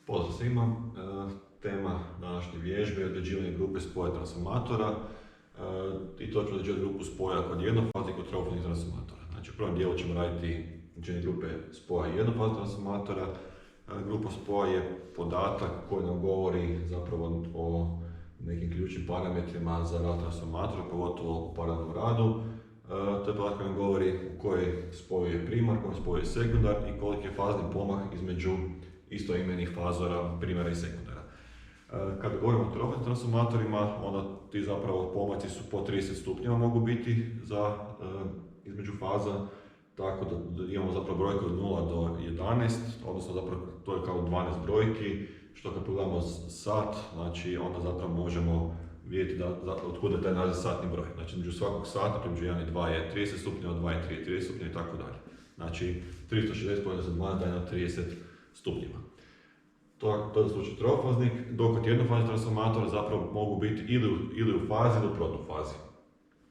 Pozdrav svima. Tema današnje vježbe je određivanje grupe spoja transformatora i to ću određivati grupu spoja kod jednofaznih i kod trofaznih transformatora. Znači u prvom dijelu ćemo raditi određivanje grupe spoja jednofaznih transformatora. Grupa spoja je podatak koji nam govori zapravo o nekim ključnim parametrima za rad transformatora, pogotovo u paralelnom radu. To je podatak koji nam govori u kojoj spoju je primar, u kojoj spoju je sekundar i koliki je fazni pomak između istoimenih fazora primara i sekundara. Kada govorimo o trofaznim transformatorima, onda ti zapravo pomaci su po 30 stupnjeva mogu biti između faza, tako da imamo zapravo brojke od 0 do 11, odnosno zapravo to je kao 12 brojki, što kad pogledamo sat, znači onda zapravo možemo vidjeti od kuda je taj naziv satni broj. Znači među svakog sata, među 1 i 2 je 30 stupnjeva, 2 i 3 je 30 stupnjeva i tako dalje. Znači 360 pojena za 12 daje na 30 stupnjeva. To je slučaj trofaznik, dok kod jednofaznih transformatora zapravo mogu biti ili u fazi ili u protufazi.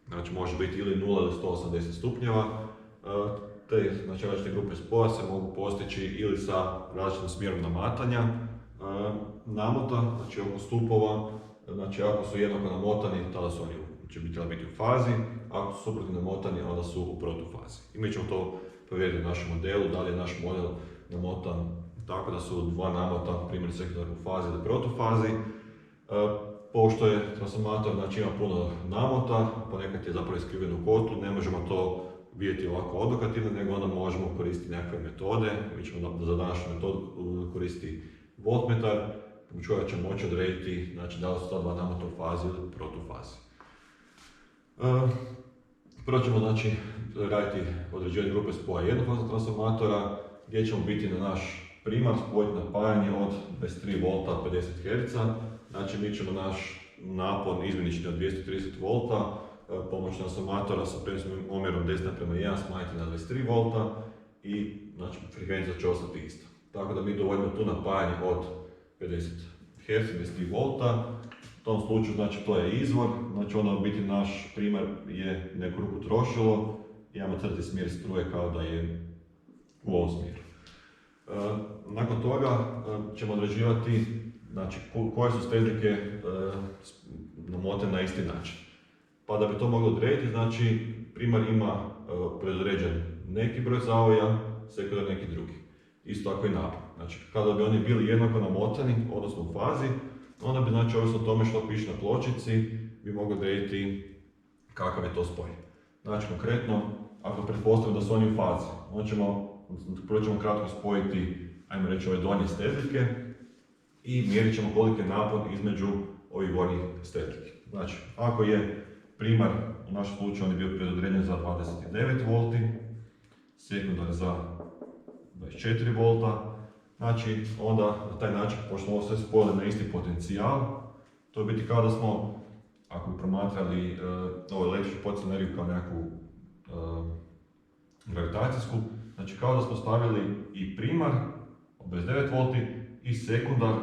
Znači može biti ili 0 ili 180 stupnjeva. Te znači, različite grupe spoja se mogu postići ili sa različitim smjerom namatanja namota, znači oko stupova. Znači ako su jednako namotani, tada su oni će biti u fazi, ako su suprotno namotani, onda su u protufazi. I mi ćemo to provjeriti u našem modelu, da li je naš model namotan tako da su dva namota, primjer i sekundar u fazi ili protufazi. Pošto je transformator, znači ima puno namota, ponekad je zapravo iskriven u kotlu, ne možemo to vidjeti ovako odokativno, nego onda možemo koristiti nekakve metode. Mi ćemo za današnju metodu koristiti voltmetar, pomoću kojega ćemo moći odrediti znači, da li su ta dva namota u fazi ili protufazi. Prvo ćemo znači, raditi određivanje grupe spoja jednofaznog transformatora, gdje ćemo biti na naš primar spojiti napajanje od 23 V 50 Hz. Znači mi ćemo naš napon izmjenični od 230 V pomoću transformatora sa prenosnim omjerom 10:1 smanjiti na 23 V i znači, frekvencija će ostati ista. Tako da mi dovoljimo tu napajanje od 50 Hz, 23 V. U tom slučaju znači, to je izvor, znači onda u biti naš primar je neku ruku trošilo, imamo crti smjer struje kao da je u ovom smjeru. Nakon toga ćemo određivati znači, koje su stežnike namotane na isti način. Pa da bi to moglo odrediti, znači primar ima predodređen neki broj zavoja, sekundar neki drugi. Isto tako i napon. Znači kada bi oni bili jednako namotani, odnosno u fazi, onda bi znači ovisno o tome što piše na pločici, bi mogli odrediti kakav je to spoj. Znači konkretno, ako pretpostavimo da su oni u fazi, onda ćemo prvo ćemo kratko spojiti, ajmo reći, ove donje stežnike i mjerit ćemo koliki je napon između ovih gornjih stežnike. Znači, ako je primar, u našem slučaju on je bio predodređen za 29 V, sekundar za 24 V, znači onda na taj način, pošto smo ovo sve spojili na isti potencijal, to je biti kao da smo, ako bi promatrali ovu električnu poticajnu energiju kao nekakvu gravitacijsku, znači kao da smo stavili i primar od 29 V i sekundar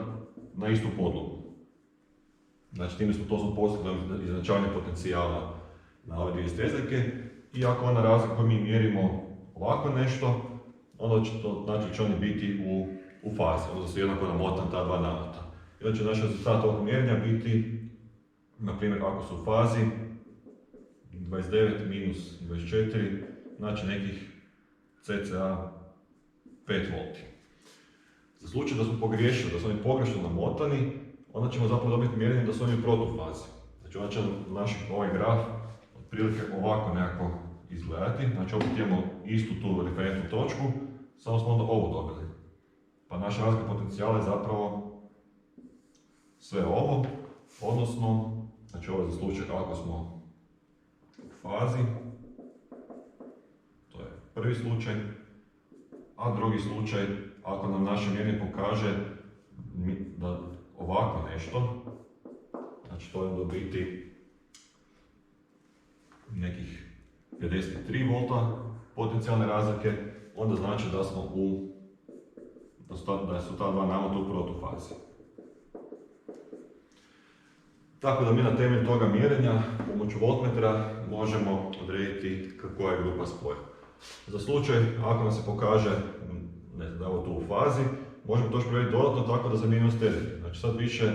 na istu podlogu. Znači time to smo postigli izjednačavanje potencijala na ove dvije stežnike i ako ona razlika koju mi mjerimo ovako nešto, onda će to znači će oni biti u fazi, onda su jednako namotana ta dva namota. I onda će naš rezultat ovog mjerenja biti, na primjer ako su u fazi 29 minus 24, znači nekih cca 5 V. Za slučaj da smo pogriješili, da su oni pogrešno namotani, onda ćemo zapravo dobiti mjerenje da su oni u protufazi. Znači onda će ovaj graf otprilike ovako nekako izgledati. Znači opet imamo istu tu referentnu točku, samo smo onda ovo dobili. Pa naša razlika potencijala je zapravo sve ovo, odnosno, znači ovo je za slučaj ako smo u fazi, to je prvi slučaj, a drugi slučaj, ako nam naše mjerenje pokaže da ovako nešto, znači to je onda biti nekih 53 V potencijalne razlike, onda znači da smo da su ta dva namota u protufazi. Tako da mi na temelju toga mjerenja, pomoću voltmetra, možemo odrediti koja je grupa spoja. Za slučaj, ako nam se pokaže da je ovo tu u fazi, možemo to još provjeriti dodatno tako da zamijenimo stezelke. Znači sad više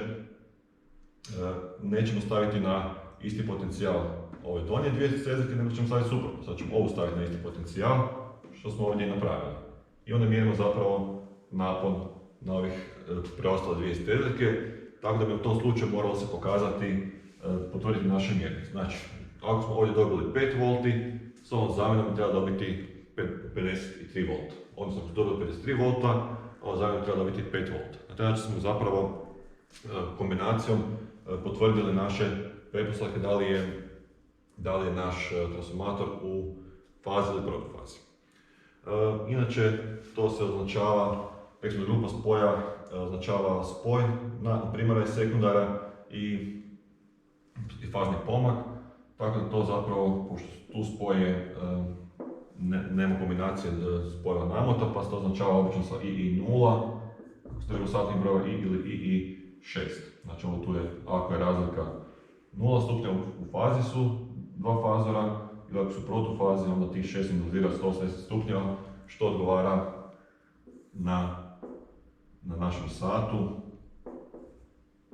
nećemo staviti na isti potencijal ove donje dvije stezelke, nego ćemo staviti suprotno. Sad ćemo ovu staviti na isti potencijal, što smo ovdje napravili. I onda mjerimo zapravo napon na ovih preostale dvije stezelke, tako da bi u tom slučaju moralo se potvrditi naše mjerenje. Znači, ako smo ovdje dobili 5 V, s ovom zamjenom treba dobiti 53 V. Odnosno, ako smo dobili 53 V, ovom zamjenom treba dobiti 5 V. Na taj način smo zapravo kombinacijom potvrdili naše pretpostavke da li je naš transformator u fazi ili protufazi. Inače, to se označava, rekli grupa spoja označava spoj na primjera i sekundara i fazni pomak, tako da to zapravo, pošto tu spoje nema kombinacije spojeva namota, pa se to označava obično sa II0, ako ste rekli satnih brojeva I ili II6. Znači ovo tu je, ako je razlika 0 stupnja u fazi su dva fazora, ili ako su protufazi, onda tih 6 simbolizira 180 stupnjeva, što odgovara na našem satu,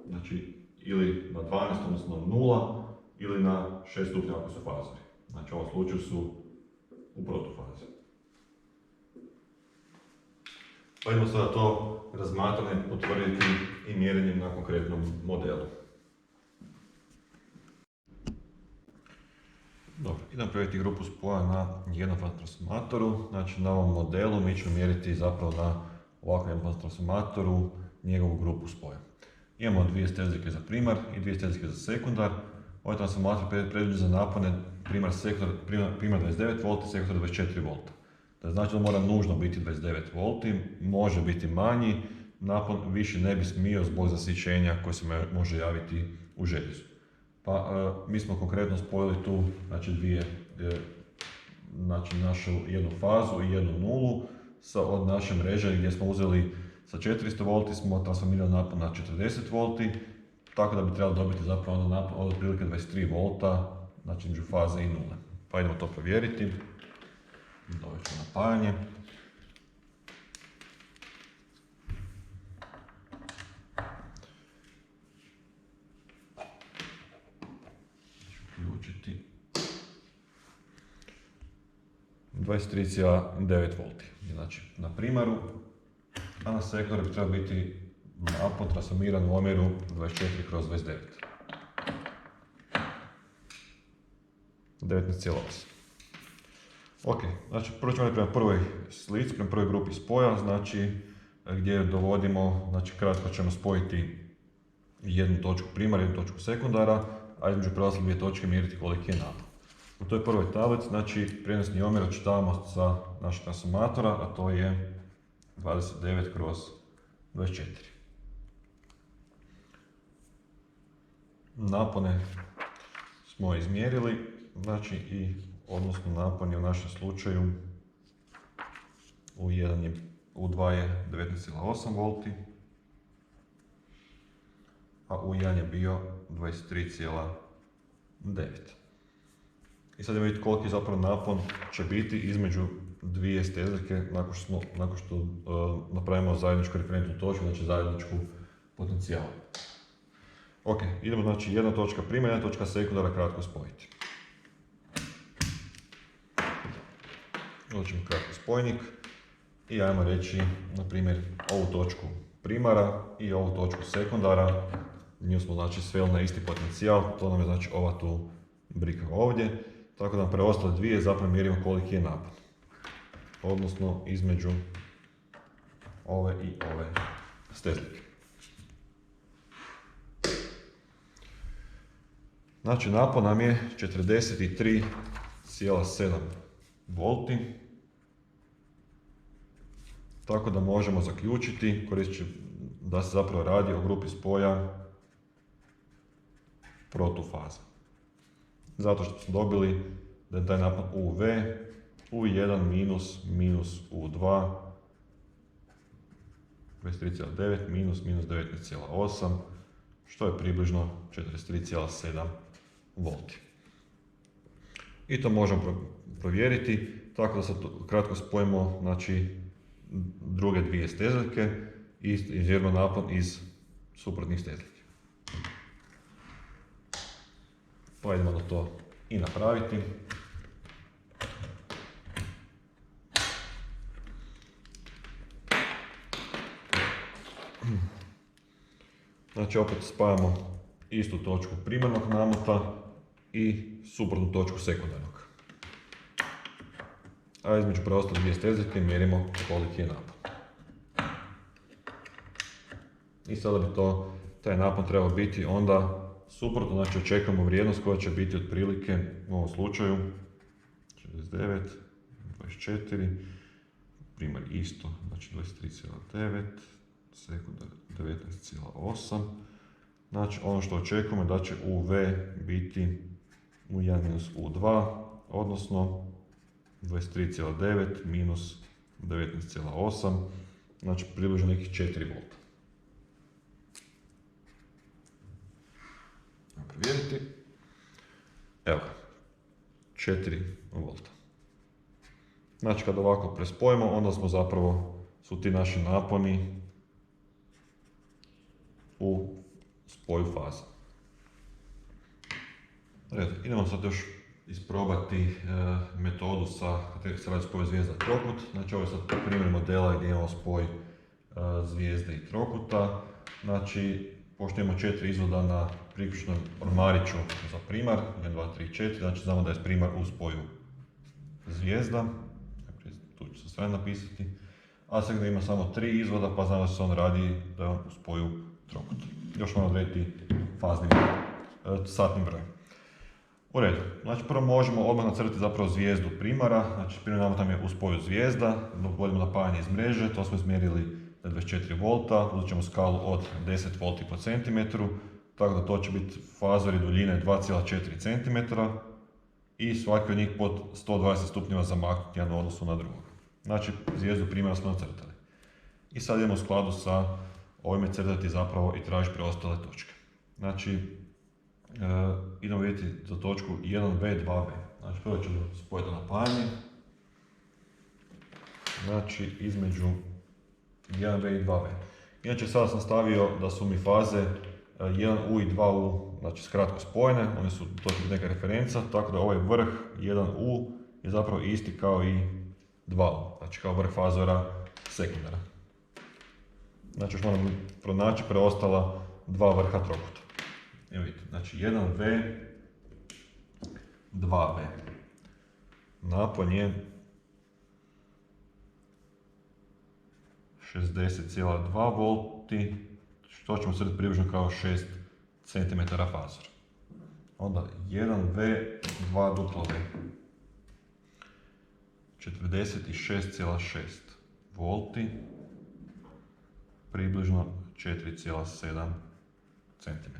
znači ili na 12, odnosno na 0, ili na 6 stupnjeva ako su fazori. Znači u ovom slučaju su u protufazi. Pa idemo sada to razmatranje potvrditi i mjerenjem na konkretnom modelu. Dobro, idemo napraviti grupu spoja na jednofaznom transformatoru. Znači na ovom modelu mi ćemo mjeriti zapravo na ovakvom jednofaznom transformatoru njegovu grupu spoja. Imamo dvije stezelke za primar i dvije stezelke za sekundar. Ovaj transformator predviđen za napone primar 29 V, sekundar 24 V. To znači da mora nužno biti 29 V, može biti manji, napon više ne bi smio zbog zasićenja koje se može javiti u željezu. Pa mi smo konkretno spojili tu našu jednu fazu i jednu nulu od naše mreže gdje smo uzeli sa 400 V smo transformirali napon na 40 V, tako da bi trebalo dobiti zapravo napon od otprilike 23 V, znači među faze i nule. Pa idemo to provjeriti. Dovest ću napajanje. Uključiti 23,9 V. Znači na primaru, a na sektoru bi trebao biti napon transformiran u omjeru 24/29. 19,8. Ok, znači prvo ćemo prema prvoj slici, prema prvoj grupi spoja, znači gdje dovodimo, znači kratko ćemo spojiti jednu točku primara, jednu točku sekundara, a između preostale dvije točke mjeriti koliki je napon. U toj prvoj tablici, znači prijenosni omjer očitavamo sa našeg transformatora, a to je 29/24. Napone smo izmjerili, znači i odnosno napon je u našem slučaju U2 je 19,8 V, a U1 je bio 23,9. I sad idemo vidjeti koliki zapravo napon će biti između dvije stezelke nakon što napravimo zajedničku referentnu točku, znači zajedničku potencijalu. Ok, idemo znači jedna točka primara, jedna točka sekundara kratko spojiti. Odlučimo kratko spojnik i ajmo reći, na primjer, ovu točku primara i ovu točku sekundara. Nju smo znači sveli na isti potencijal, to nam je znači ova tu brika ovdje. Tako da nam preostale dvije zapravo mjerimo koliki je napon. Odnosno između ove i ove stezelke. Znači napon nam je 43,7 V. Tako da možemo zaključiti, koristit da se zapravo radi o grupi spoja protufaza. Zato što smo dobili da je taj napon UV, U1 minus U2, 23,9 minus 19,8, što je približno 43,7 V. I to možemo provjeriti tako da sad kratko spojimo znači, druge dvije stezelke. izmjerimo napon iz suprotnih stezljike. Pa idemo da to i napraviti. Znači opet spajamo istu točku primarnog namota i suprotnu točku sekundarnog. A između preostale dvije stezljike mjerimo koliki je napon. I sada bi taj napon trebao biti onda suprotno, znači očekujemo vrijednost koja će biti otprilike u ovom slučaju 69, 24, primar isto, znači 23,9, sekundar 19,8. Znači ono što očekujemo da će UV biti U1 minus U2, odnosno 23,9 minus 19,8, znači približno nekih 4 volta. Provjeriti. Evo, 4 volta. Znači kad ovako prespojimo, onda su ti naši naponi u spoju faze. Idemo sad još isprobati metodu kad se radi spoj zvijezda trokut. Znači ovo je sad primjer modela gdje imamo spoj zvijezde i trokuta. Znači, pošto imamo 4 izvoda na priključnom ormariću za primar, 1, 2, 3, 4, znači znamo da je primar u spoju zvijezda. Tu ću sa strane napisati. A sad ima samo 3 izvoda, pa znamo da se on radi da je on u spoju trokut. Još moramo odrediti satni broj. U redu, znači prvo možemo odmah nacrtati zapravo zvijezdu primara, znači primjer namot nam je u spoju zvijezda, uvodimo napajanje iz mreže, to smo izmjerili na 24 volta, uzet ćemo skalu od 10 volti po centimetru, tako da to će biti fazori duljine 2,4 cm i svaki od njih pod 120 stupnjeva zamaknuti jedan u odnosu na drugog. Znači zvijezdu primara smo nacrtali. I sad idemo u skladu sa ovime crtati zapravo i tražiti preostale točke. Znači, idemo vidjeti za točku 1V, 2V. Znači prvo ćemo spojiti napajanje. Znači između 1V i 2V. Inače sada sam stavio da su mi faze 1U i 2U, znači skratko spojene, one su, to će biti neka referenca, tako da ovaj vrh 1U je zapravo isti kao i 2U, znači kao vrh fazora sekundara. Znači još moramo pronaći preostala dva vrha trokuta. Evo vidite, znači 1V, 2V. Napon je 60,2 volti, što ćemo srediti približno kao 6 cm fazor. Onda 1V, 2 duplo V. 46,6 volti, približno 4,7 cm.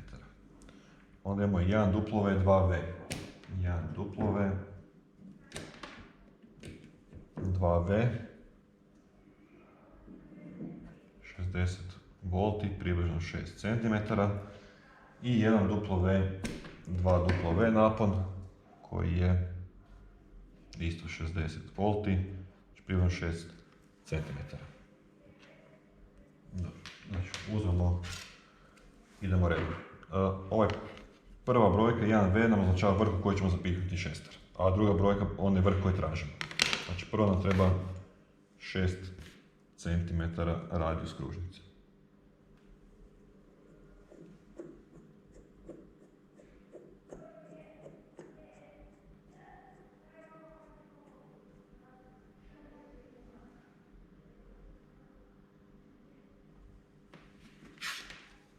Onda imamo 1 duplo V, 2V. 1 duplo V, 2V. 60 volti, približno 6 cm. I 1 duplo V, 2 duplo V napon, koji je isto 60 volti, približno 6 cm. Znači, uzmemo, idemo redom. Ovaj prva brojka 1V nam označava vrh u koji ćemo zapiknuti šestar, a druga brojka on je vrh koji tražimo. Znači prvo nam treba 6 cm radijus kružnice.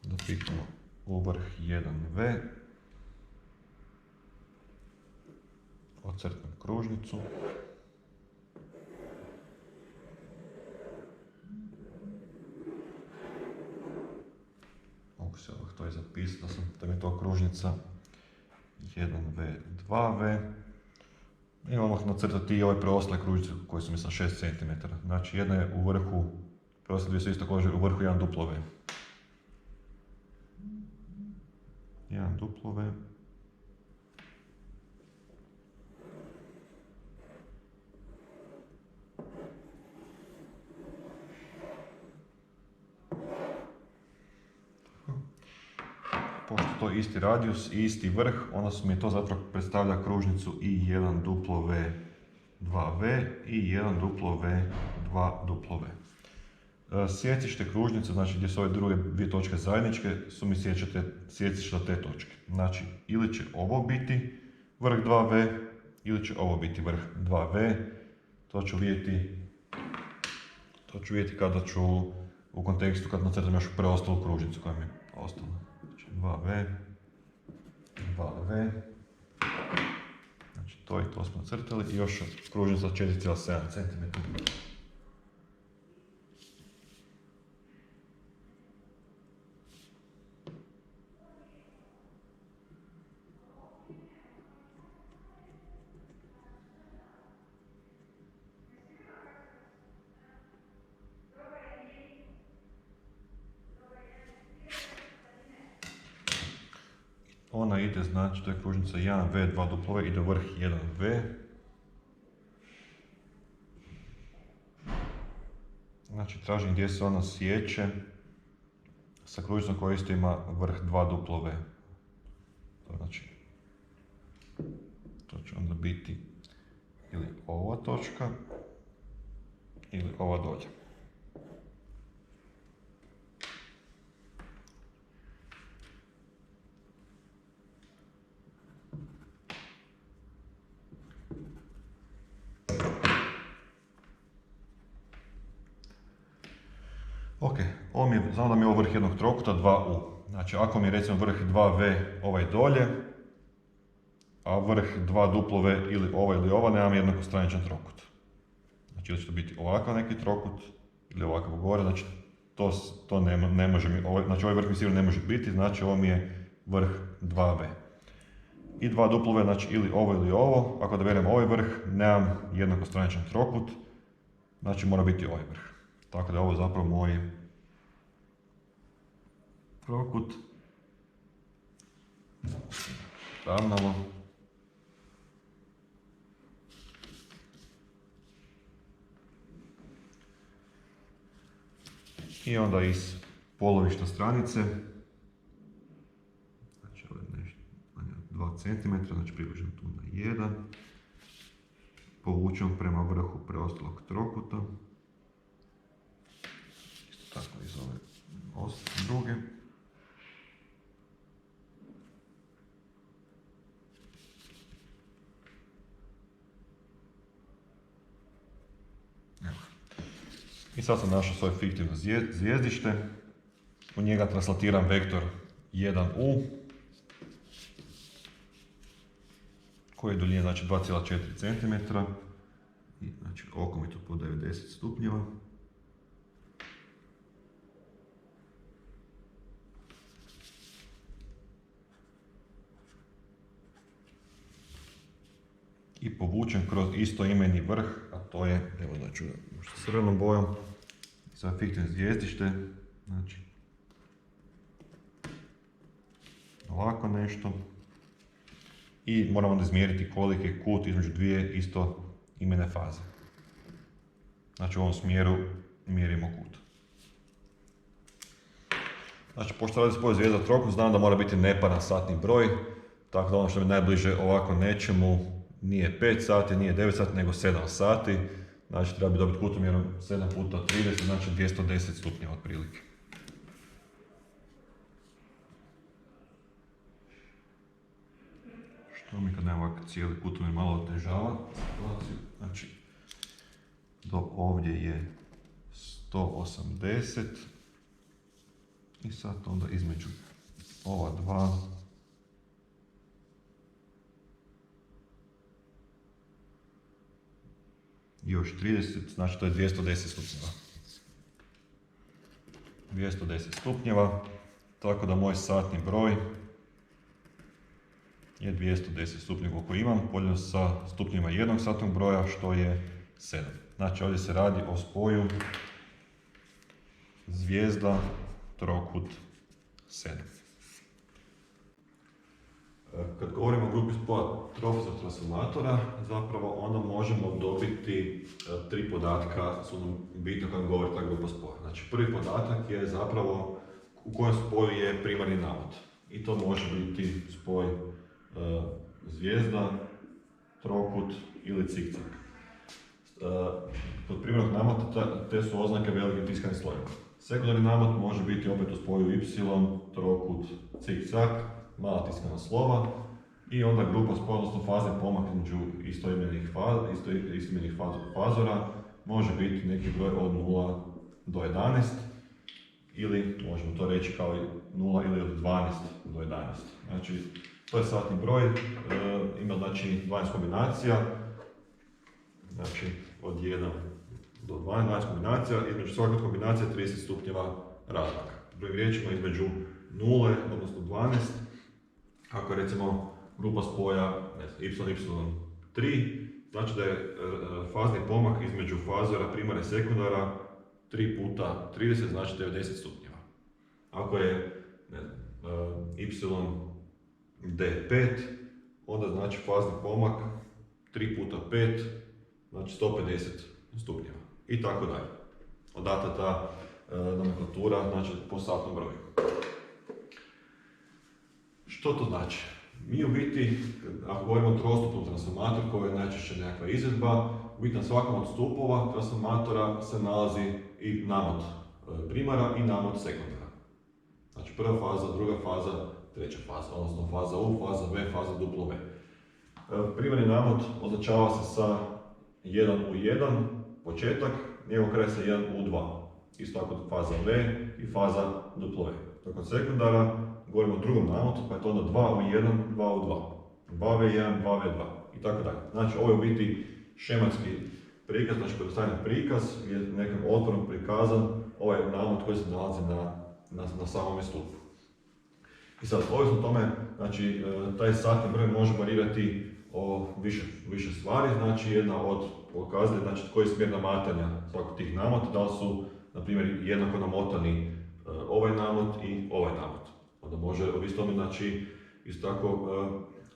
Zapiknemo u vrh 1V, ocrtam kružnicu. Mogu se ovdje to i zapisati, da mi je to kružnica 1V, 2V. I odmah nacrtati i ove preostale kružnice koje su mi sa 6 cm. Znači jedna je u vrhu, preostale dvije su isto također u vrhu 1 duplo V. 1 duplo V. to je isti radijus i isti vrh, onda mi to zapravo predstavlja kružnicu i1 duplo v 2v i 1 duplo v 2 duplo v. Sjecište kružnice, znači gdje su ove druge dvije točke zajedničke, su mi sjecišta te točke. Znači, ili će ovo biti vrh 2v, ili će ovo biti vrh 2v. To ću vidjeti kada ću u kontekstu kad nacrtam još preostalu kružnicu koja mi je ostala. Znači 2v, 2v. Znači to i to smo nacrtali i još kružnica 4,7 cm. Ona ide, znači, to je kružnica 1v, 2 duplo v, ide vrh 1v. Znači, tražim gdje se ona sječe sa kružnicom koja isto ima vrh 2 duplo v. To znači, to će onda biti ili ova točka, ili ova dolje. Ok, znamo da mi je ovo vrh jednog trokuta 2u. Znači, ako mi je recimo vrh 2v ovaj dolje, a vrh 2 duplo v ili ova, nemam jednakostraničan trokut. Znači, ili će to biti ovakav neki trokut, ili ovakav gore, znači to ne može mi, znači ovaj vrh mi sigurno ne može biti, znači ovo mi je vrh 2v. I 2 duplo v, znači ili ovo, ako da berem ovaj vrh, nemam jednakostraničan trokut, znači mora biti ovaj vrh. Tako da je ovo zapravo moj trokut. Ravnamo. I onda iz polovišta stranice, znači ovo je nešto manje od 2 cm, znači približno tu na 1, povučemo prema vrhu preostalog trokuta. Tako iz ove druge. I sad sam našao svoje fiktivno zvijezdište. U njega translatiram vektor 1u koji je duljine znači 2,4 cm. I znači oko mi to po 90 stupnjeva. I povučem kroz istoimeni vrh, a to je, evo da ću možda crvenom bojom, sa fiktivno zvijezdište, znači ovako nešto. I moramo onda izmjeriti koliki je kut između dvije istoimene faze. Znači u ovom smjeru mjerimo kut. Znači, pošto radi spoj zvijezda trokut, znam da mora biti neparan satni broj, tako da ono što mi je najbliže ovako nečemu nije 5 sati, nije 9 sati, nego 7 sati. Znači, treba bi dobiti kutomjerom 7 puta 30, znači 210 stupnjeva otprilike. Što mi kad nemam ovako cijeli kutomjer malo otežava situaciju. Znači, do ovdje je 180. I sad onda između ova dva još 30, znači to je 210 stupnjeva. 210 stupnjeva, tako da moj satni broj je 210 stupnjeva koliko imam, podijeljeno sa stupnjima jednog satnog broja, što je 7. Znači ovdje se radi o spoju zvijezda, trokut, 7. Kad govorimo o grupi spoja trofaznog transformatora, zapravo onda možemo dobiti 3 podatka su nam bitno kad govori ta grupa spoja. Znači prvi podatak je zapravo u kojem spoju je primarni navod. i to može biti spoj zvijezda, trokut ili cikcak. Kod primarnog namota te su oznake velikim tiskanim slojem. Sekundarni namot može biti opet u spoju y, trokut, cikcak, mala tiskana slova i onda grupa spoja, odnosno fazni pomak između istoimenih fazora može biti neki broj od 0 do 11 ili možemo to reći kao 0 ili od 12 do 11. Znači, to je satni broj, ima znači 12 kombinacija, znači od 1 do 12 kombinacija, između svake kombinacije 30 stupnjeva razmaka. Drugim riječima između 0, odnosno 12, ako je recimo grupa spoja y3, znači da je fazni pomak između fazora primara i sekundara 3 puta 30, znači 90 stupnjeva. Ako je yd5, onda znači fazni pomak 3 puta 5, znači 150 stupnjeva. I tako dalje. Odata ta nomenklatura, znači po satnom broju. Što to znači? Mi u biti, ako govorimo o trostupnom transformatoru, koji je najčešće nekakva izvedba, u biti na svakom od stupova transformatora se nalazi i namot primara i namot sekundara. Znači prva faza, druga faza, treća faza, odnosno faza U, faza V, faza duplo V. Primarni namot označava se sa 1 u 1, početak, njegov kraj sa 1 u 2. Isto tako faza V i faza duplo V. Dok kod sekundara govorimo o drugom namotu, pa je to onda 2 u 1, 2 u 2. 2V1, 2V2 i tako dalje. Znači ovo je u biti šematski prikaz, znači pojednostavljen prikaz gdje je nekim otvorom prikazan ovaj namot koji se nalazi na samome stupu. I sad, ovisno o tome, znači taj satni broj može varirati o više stvari, znači jedna od pokazatelja, znači koji je smjer namatanja svakog tih namota, da li su, na primjer, jednako namotani ovaj namot i ovaj namot. Onda može ovisiti tome, znači, isto tako,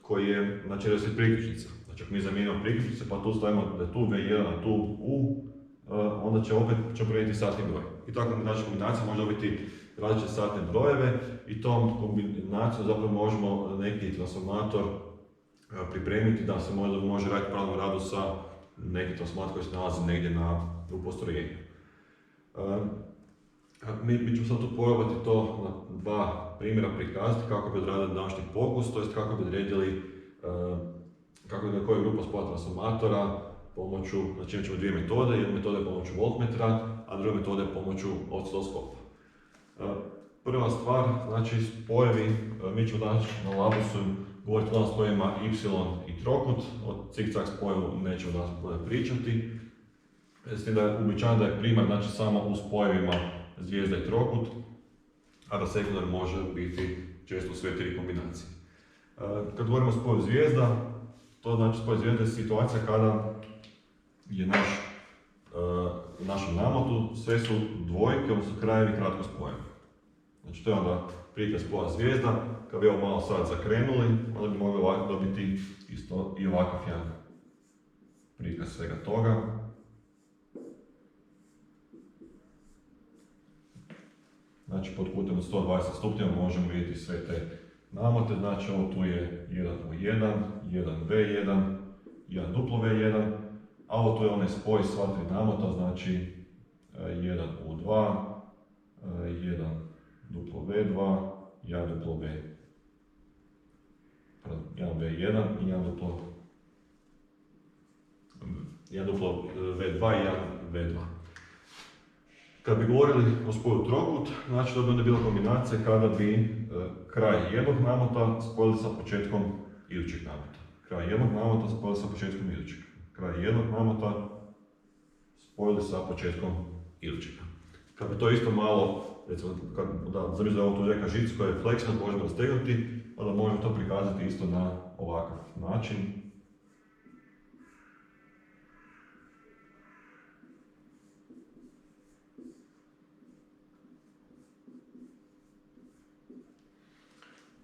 koji je, znači, redoslijed priključnica. Znači, ako mi zamijenimo priključnice, pa tu stavimo da je tu V1, a tu U, onda će opet promijeniti satni broj. I tako, znači, kombinacija može dobiti različite satne brojeve i tom kombinacijom zapravo možemo neki transformator pripremiti da se može raditi pravilno radu sa nekim transformator koji se nalazi negdje u postrojenju. Mi ćemo sad tu probati to na dva primjera prikazati kako bi odradili današnji pokus, to jest kako bi odredili koja je grupa spoja transformatora pomoću, znači ćemo dvije metode, jedna metoda je pomoću voltmetra, a druga metoda je pomoću osciloskopa. Prva stvar, znači spojevi, mi ćemo danas na labusu govoriti o spojevima y i trokut, o cikcak spojevu nećemo danas pričati. S tim da je uobičajeno da je primar znači samo u spojevima zvijezda i trokut, a da sekundar može biti često sve tri kombinacije. Kad govorimo o spoju zvijezda, to znači spoj zvijezda je situacija kada je u našem namotu sve su dvojke, odnosno krajevi kratko spojeni. Znači to je onda prikaz spoja zvijezda, kad bi ovo malo sad zakrenuli, onda bi mogli ovako dobiti isto i ovakav jedan prikaz svega toga. Znači pod kutem od 120 stupnjeva možemo vidjeti sve te namote, znači ovo tu je 1 u 1, 1V1, 1 duplo V1, a ovo tu je onaj spoj sva tri namota, znači 1 u 2, 1 duplo V2, 1 duplo V, 1 V1 i 1 duplo V2 i 1 V2. Kad bi govorili o spoju trokut, znači to bi onda bila kombinacija kada bi kraj jednog namota spojili sa početkom idućeg namota. Kraj jednog namota spojili sa početkom idućeg. Kraj jednog namota spojili sa početkom idućeg. Kad bi to isto malo, recimo, zamislite da je ovo tu neka žica koja je fleksna, možemo rastegnuti, onda možemo to prikazati isto na ovakav način.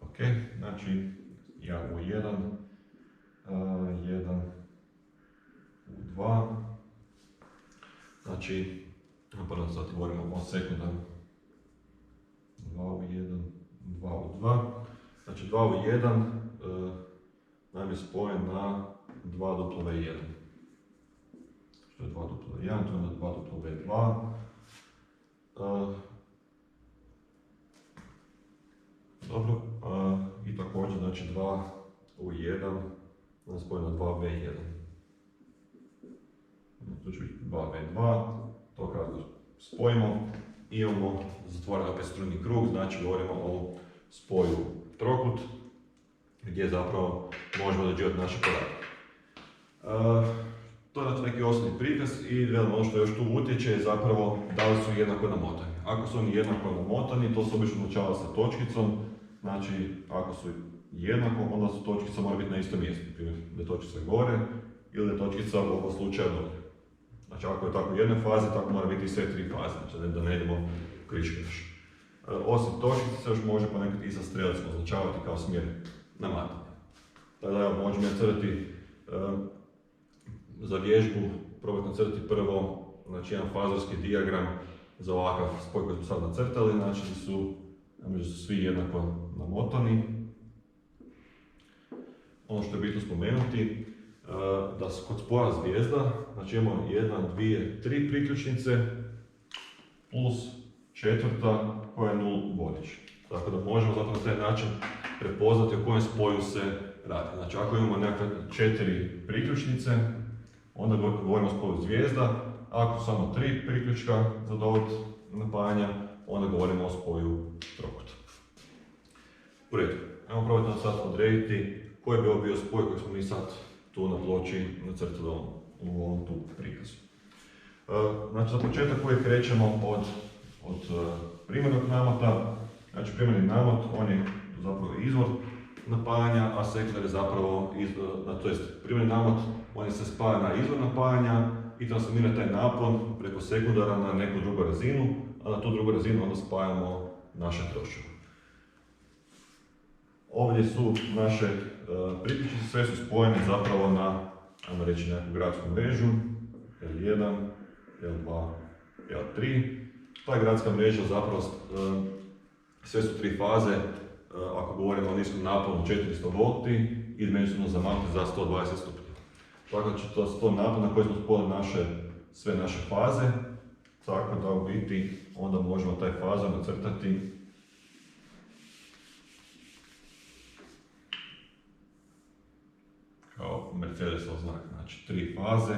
Ok, znači 1 u 1, 1 u 2, znači, pardon, sad govorimo o sekundarnom, 2 u 1, 2 u 2, Znači 2 u 1 nam je spojen na 2 duplo V1. Što je 2 duplo V1, to je na 2 duplo V2. Dobro, i također znači 2 u 1 nam spojen na 2 V1. Tu će biti 2 V2, to kratko spojimo. Imamo zatvoren opet struni krug, znači govorimo o spoju trokut, gdje zapravo možemo određivati naše podatke. To je znači neki osnovni prikaz i ono što još tu utječe je zapravo da li su jednako namotani. Ako su oni jednako namotani, to se obično označava sa točkicom, znači ako su jednako, onda su točkica mora biti na istom mjestu, primjer da je točkica gore ili da je točkica u ovom slučaju dolje. Znači ako je tako u jednoj fazi, tako mora biti i sve tri faze, znači da ne idemo kriškaš. Osim točkice se još može ponekad i sa strelicom označavati kao smjer namatanja. Tako da možemo crtati za vježbu, probati nacrtati prvo znači, jedan fazorski dijagram za ovakav spoj koji smo sad nacrtali, znači da su svi jednako namotani. Ono što je bitno spomenuti, da kod spoja zvijezda, znači imamo 1, 2, 3 priključnice plus četvrta koja je 0 vodič. Tako da možemo zapravo na taj način prepoznati o kojem spoju se radi. Znači ako imamo nekakve 4 priključnice, onda govorimo o spoju zvijezda, a ako su samo 3 priključka za dovod napajanja, onda govorimo o spoju trokuta. U redu, ajmo probati sad odrediti koji bi ovo bio spoj koji smo mi sad tu na ploči nacrtali u ovom tu prikazu. Znači za početak uvijek krećemo od primarnog namota. Znači primarni namot, on je zapravo izvor napajanja, a sekundar je zapravo, to jest primarni namot, on se spaja na izvor napajanja i transformira taj napon preko sekundara na neku drugu razinu, a na tu drugu razinu onda spajamo naše troškove. Ovdje su naše priključnice, sve su spojene zapravo na, ajmo reći, nekakvu gradsku mrežu, L1, L2, L3. Ta gradska mreža zapravo, sve su tri faze, ako govorimo o niskom naponu 400 V i međusobno zamaknuti za 120 stupnjeva. Tako da će to napon na koji smo spojili sve naše faze, tako da u biti onda možemo taj fazor nacrtati kao Mercedesov znak, znači tri faze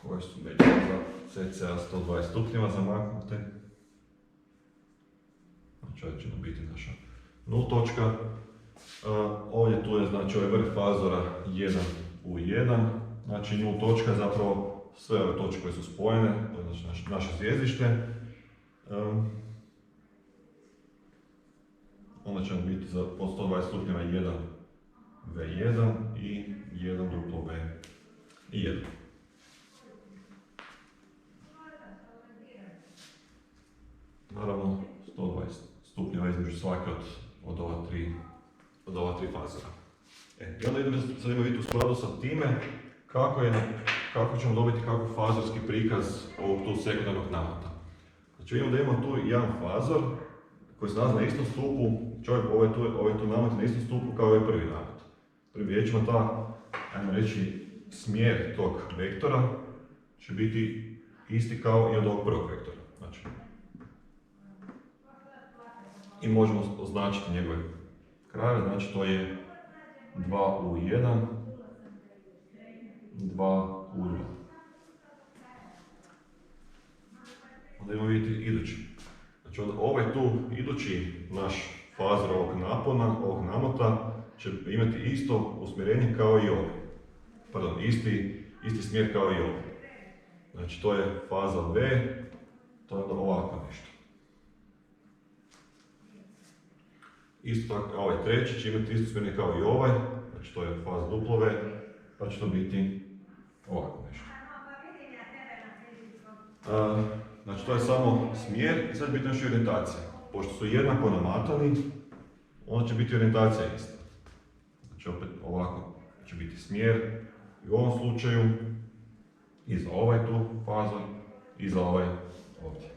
koje su međusobno za cca 120 stupnjeva zamaknute. Znači ovdje će nam biti naša 0 točka. Ovdje tu je znači ovaj vrh fazora 1 u 1, znači 0 točka je zapravo sve ove točke koje su spojene, to je znači naše zvjezdište. Onda će nam biti za po 120 stupnjeva 1 V1 i 1 duplo V1. Naravno 120 stupnjeva između svake od ova tri fazora. I onda idemo sad vidjeti u skladu sa time kako ćemo dobiti kakav fazorski prikaz ovog tu sekundarnog namota. Znači vidimo da imamo tu jedan fazor koji se nalazi na istom stupu, ovaj tu namot na istom stupu kao ovaj prvi namot. Prvi riječima ajmo reći, smjer tog vektora će biti isti kao i od ovog prvog vektora. Znači, i možemo označiti njegove krajeve, znači to je 2 u 1, 2 u 2. Onda idemo vidjeti idući. Znači ovaj tu idući naš fazor ovog napona, ovog namota će imati isto usmjerenje kao i ovaj. Pardon, isti smjer kao i ovaj. Znači to je faza V, to je onda ovako nešto. Isto tako, ovaj treći će imati isto smjerenje kao i ovaj, znači to je faza duplo V, pa će to biti ovako nešto. Znači to je samo smjer i sad biti još i orijentacija. Pošto su jednako namatani, onda će biti orijentacija ista. Znači opet ovako će biti smjer i u ovom slučaju i za ovaj tu fazor i za ovaj ovdje.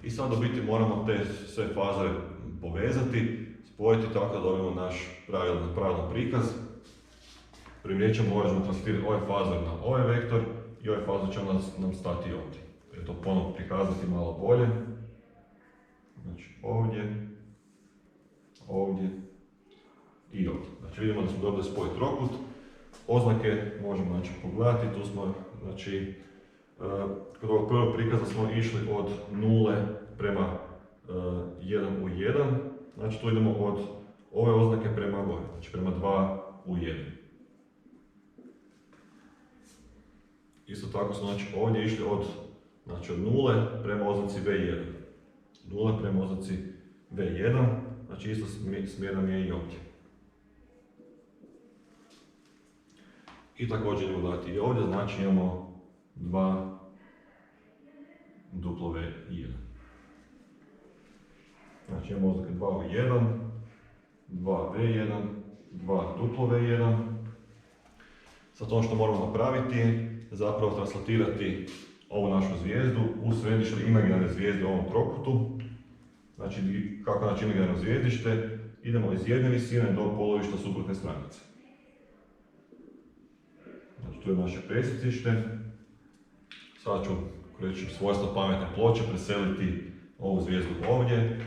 I sad u biti moramo te sve fazore povezati, spojiti tako da dobijemo naš pravilan prikaz. Prvim riječima možemo translatirati ovaj fazor na ovaj vektor i ovaj fazor će nam stati ovdje. To ponovno prikazati malo bolje. Znači ovdje, ovdje i ovdje. Znači vidimo da smo dobili spoj trokut. Oznake možemo pogledati, tu smo, kod ovog prvog prikaza smo išli od 0 prema 1 u 1, znači tu idemo od ove oznake prema gore, znači prema 2 u 1. Isto tako smo ovdje išli od 0 prema oznaci V1. 0 prema oznaci V1, znači isto smjer nam je i ovdje. I također idemo gledati i ovdje, znači imamo 2 duplo V1. Znači imamo oznake 2 u 1, 2 V1, 2 duplo V1. Sad ono što moramo napraviti je zapravo translatirati ovu našu zvijezdu u središte imaginarne zvijezde u ovom trokutu. Znači kako imaginarno zvijezdište, idemo iz jedne visine do polovišta suprotne stranice. Znači tu je naše presjecište. Sad ću reći svojstvo pametne ploče preseliti ovu zvijezdu ovdje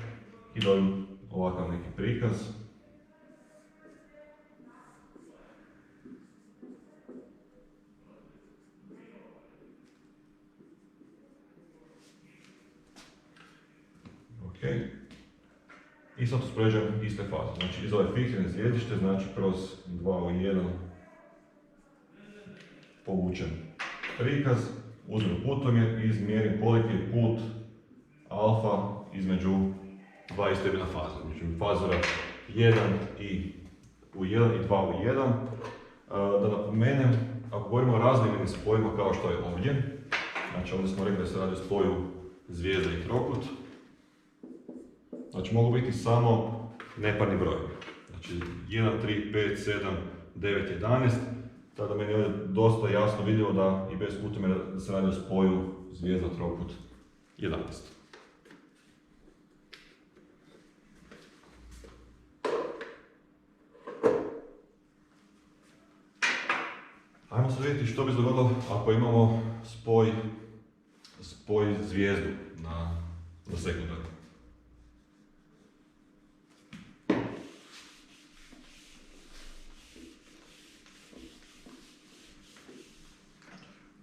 i dobijem ovakav neki prikaz. Okay. I sad uspoređujem iste faze. Znači iz ove fiksirane zvijezdište, znači kroz 2 u 1 povučem prikaz, uzmem putomjer i izmjerim koliki je put alfa između dva istebina faze. Znači fazora 1 u 1 i 2 u 1. Da napomenem, ako govorimo o razlijenim spojima kao što je ovdje, znači ovdje smo rekli da se radi o spoju zvijezda i trokut, znači mogu biti samo neparni brojevi. Znači 1, 3, 5, 7, 9, 11. Tada meni je ovdje dosta jasno vidljivo da i bez putomjera da se radi o spoju zvijezda trokut 11. Ajmo sad vidjeti što bi se dogodilo ako imamo spoj zvijezdu na sekundaru.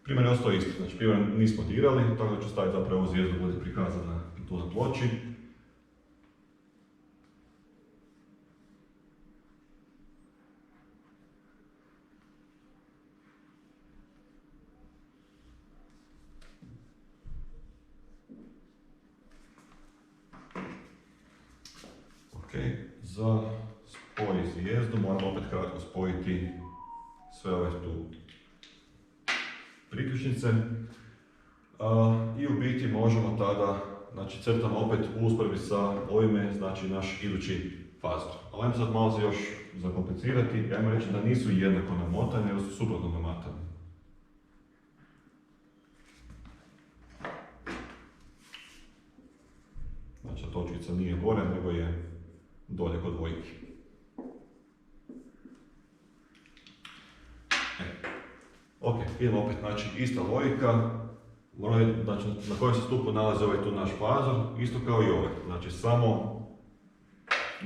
Primjer je ostao isti, znači primjer nismo dirali, tako da ću staviti zapravo ovu zvijezdu bude prikazana tu na ploči. Ok, za spoj zvijezdu moramo opet kratko spojiti sve ove tu priključnice i u biti možemo tada, znači crtamo opet u usporedbi sa ovime, znači naš idući fazor. Ali ajmo sad malo se još zakomplicirati, ajmo reći da nisu jednako namotani, nego su suprotno namotani. Znači točkica nije gore, nego je dolje kod dvojki. Ok, idemo opet, znači ista logika, znači, na kojem se stupu nalazi ovaj tu naš fazor, isto kao i ovaj. Znači samo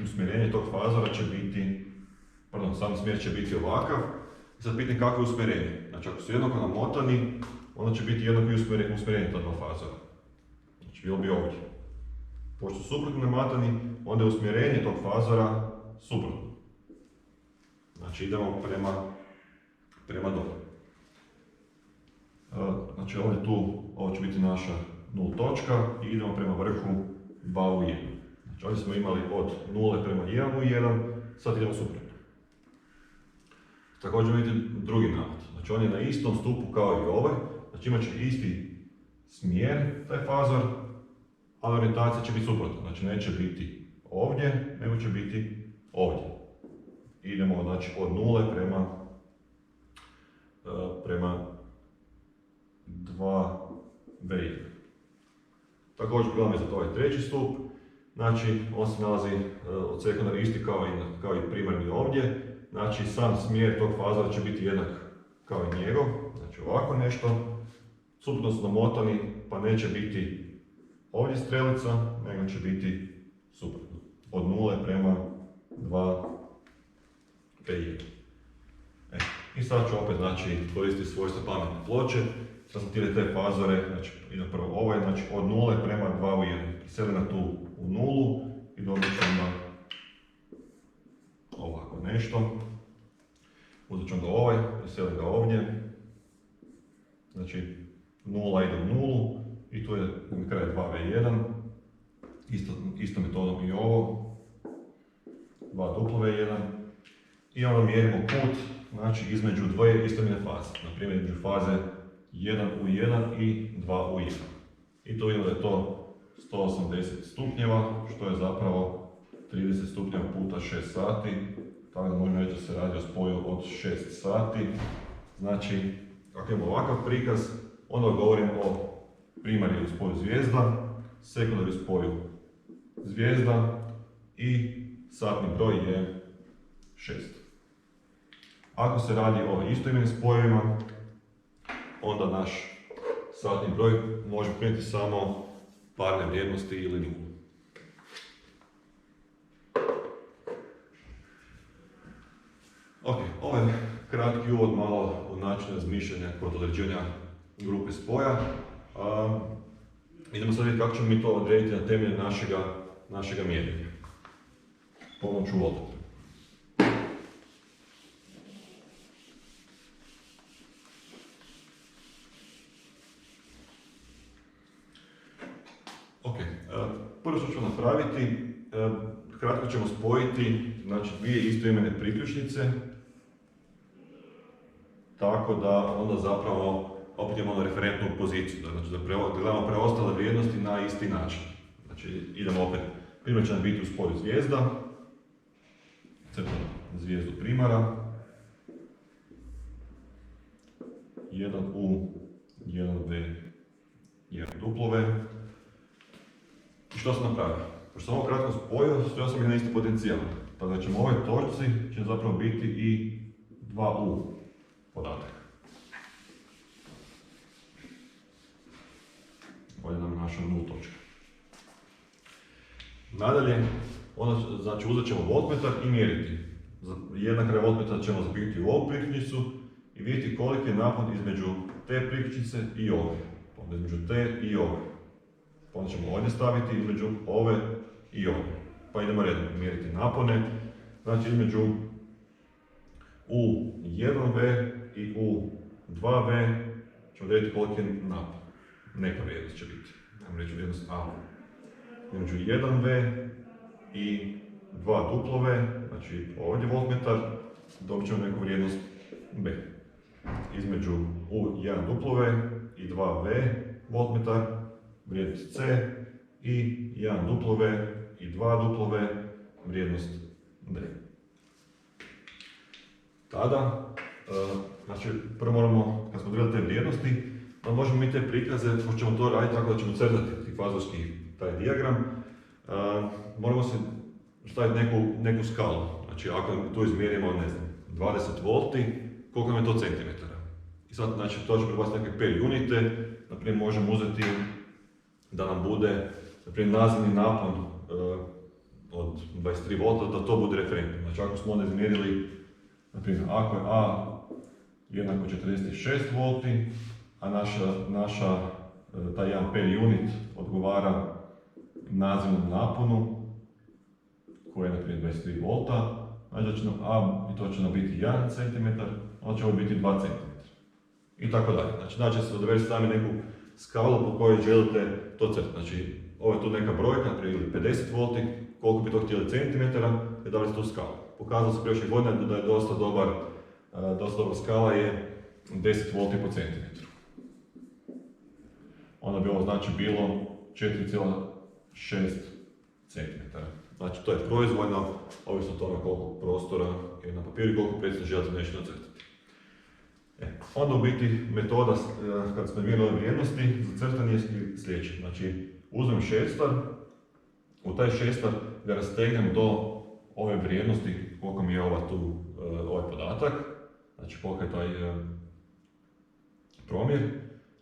usmjerenje tog fazora će biti, sam smjer će biti ovakav. I sad pitam kakvo je usmjerenje. Znači ako su jednako namotani, onda će biti jednako i usmjerenje ta dva fazora. Znači bilo bi ovdje. Pošto su suprotno namotani, onda je usmjerenje tog fazora suprotno. Znači idemo prema dole. Znači ovdje tu, ovo će biti naša nul točka i idemo prema vrhu 2 u 1. Znači ovdje smo imali od 0 prema 1 u 1, sad idemo suprotno. Također vidite drugi navod. Znači on je na istom stupu kao i ovaj, znači imat će isti smjer, taj fazor, ali orijentacija će biti suprotna. Znači neće biti ovdje, nego će biti ovdje. Idemo znači od 0 prema 2 V1. Također gledamo za ovaj treći stup, znači on se nalazi od sekundari isti kao i primarni ovdje, znači sam smjer tog fazora će biti jednak kao i njegov, znači ovako nešto, suprotno su namotani pa neće biti ovdje strelica, nego će biti suprotno, od 0 prema 2 P1. I sad ću opet koristiti svojstvo pametne ploče, transmitirati te fazore, znači idem prvo ovaj, znači od 0 prema 2 u 1. Preselim ga tu u 0 i dobit ću onda ovako nešto. Uzet ću onda ovaj, preselim ga ovdje, znači 0 ide u 0 i tu je na kraju 2V1, istom metodom i ovo, 2 duplo V1 i onda mjerimo put, znači između dvije istoimene faze, na primjer između faze 1 u 1 i 2 u 1. I tu vidimo da je to 180 stupnjeva, što je zapravo 30 stupnjeva puta 6 sati, tako da možemo reći da se radi o spoju od 6 sati. Znači, ako imamo ovakav prikaz, onda govorimo o primarni u spoju zvijezda, sekundari u spoju zvijezda i satni broj je 6. Ako se radi o istoimenim spojevima, onda naš satni broj može primiti samo parne vrijednosti ili nulu. Ok, ovo je kratki uvod malo u način razmišljanja kod određenja grupe spoja. Idemo sad vidjeti kako ćemo mi to odrediti na temelju našega mjerenja. Pomoću voltmetra. Ok, prvo što ćemo napraviti, kratko ćemo spojiti dvije istoimene priključnice, tako da onda zapravo opet imamo referentnu poziciju, znači da gledamo preostale vrijednosti na isti način. Znači idemo opet, primjer će nam biti u spoju zvijezda, crtam zvijezdu primara, 1U, 1V, 1 duplove. I što sam napravio? Pošto sam ovo kratko spojio, stojao sam ih na isti potencijal. Pa znači u ovoj točci će zapravo biti i 2U podatak. Ovdje nam je naša 0 točka. Nadalje, znači uzet ćemo voltmetar i mjeriti. Jedan kraj voltmetra ćemo zabiti u ovu priključnicu i vidjeti koliki je napon između te priključnice i ove. Onda između te i ove. Onda ćemo ovdje staviti između ove i ove. Pa idemo redom mjeriti napone. Znači između U1V i U2V ćemo vidjeti koliki je napon. Neka vrijednost će biti. Ajmo reći vrijednost A. Između 1V i 2 duplove, znači ovdje voltmetar, dobit ćemo neku vrijednost B. Između U1 duplove i 2V voltmetar, vrijednost C i 1 duplove i 2 duplove, vrijednost D. Tada, znači prvo moramo, kad smo odredili te vrijednosti, onda možemo mi te prikaze, pošto ćemo to raditi tako da ćemo crtati fazorski taj dijagram, moramo se staviti neku skalu. Znači ako tu izmjerimo, ne znam, 20 volti, koliko nam je to centimetara. I sad, znači, to će prebaciti neke per unite, naprimjer možemo uzeti da nam bude, naprimjer, nazivni napon od 23 volta, da to bude referentno. Znači ako smo onda izmjerili, naprimjer, ako je A jednako 46 volti, a taj jedan per unit odgovara nazivnom naponu, koji je, naprimjer, 23 volta, znači da će nam A, i to će nam biti 1 cm, onda će ovo biti 2 cm. I tako dalje. Znači se odredi sami neku skalu po kojoj želite to crtati. Znači, ovo je tu neka brojka, ili 50 volti, koliko bi to htjeli centimetara, i da li tu skalu. Pokazalo se prijašnjih godina da je dosta dobra skala je 10 volti po centimetru. Onda bi ovo znači bilo 4,6 cm. Znači to je proizvoljno, ovisno od toga koliko prostora je na papiru i koliko precizno želite nešto nacrtati. Onda u biti metoda, kad smo mjerili ove vrijednosti, za crtanje je sljedeće. Znači, uzmem šestar, u taj šestar ga rastegnem do ove vrijednosti koliko mi je ovaj podatak, znači koliko je taj promjer,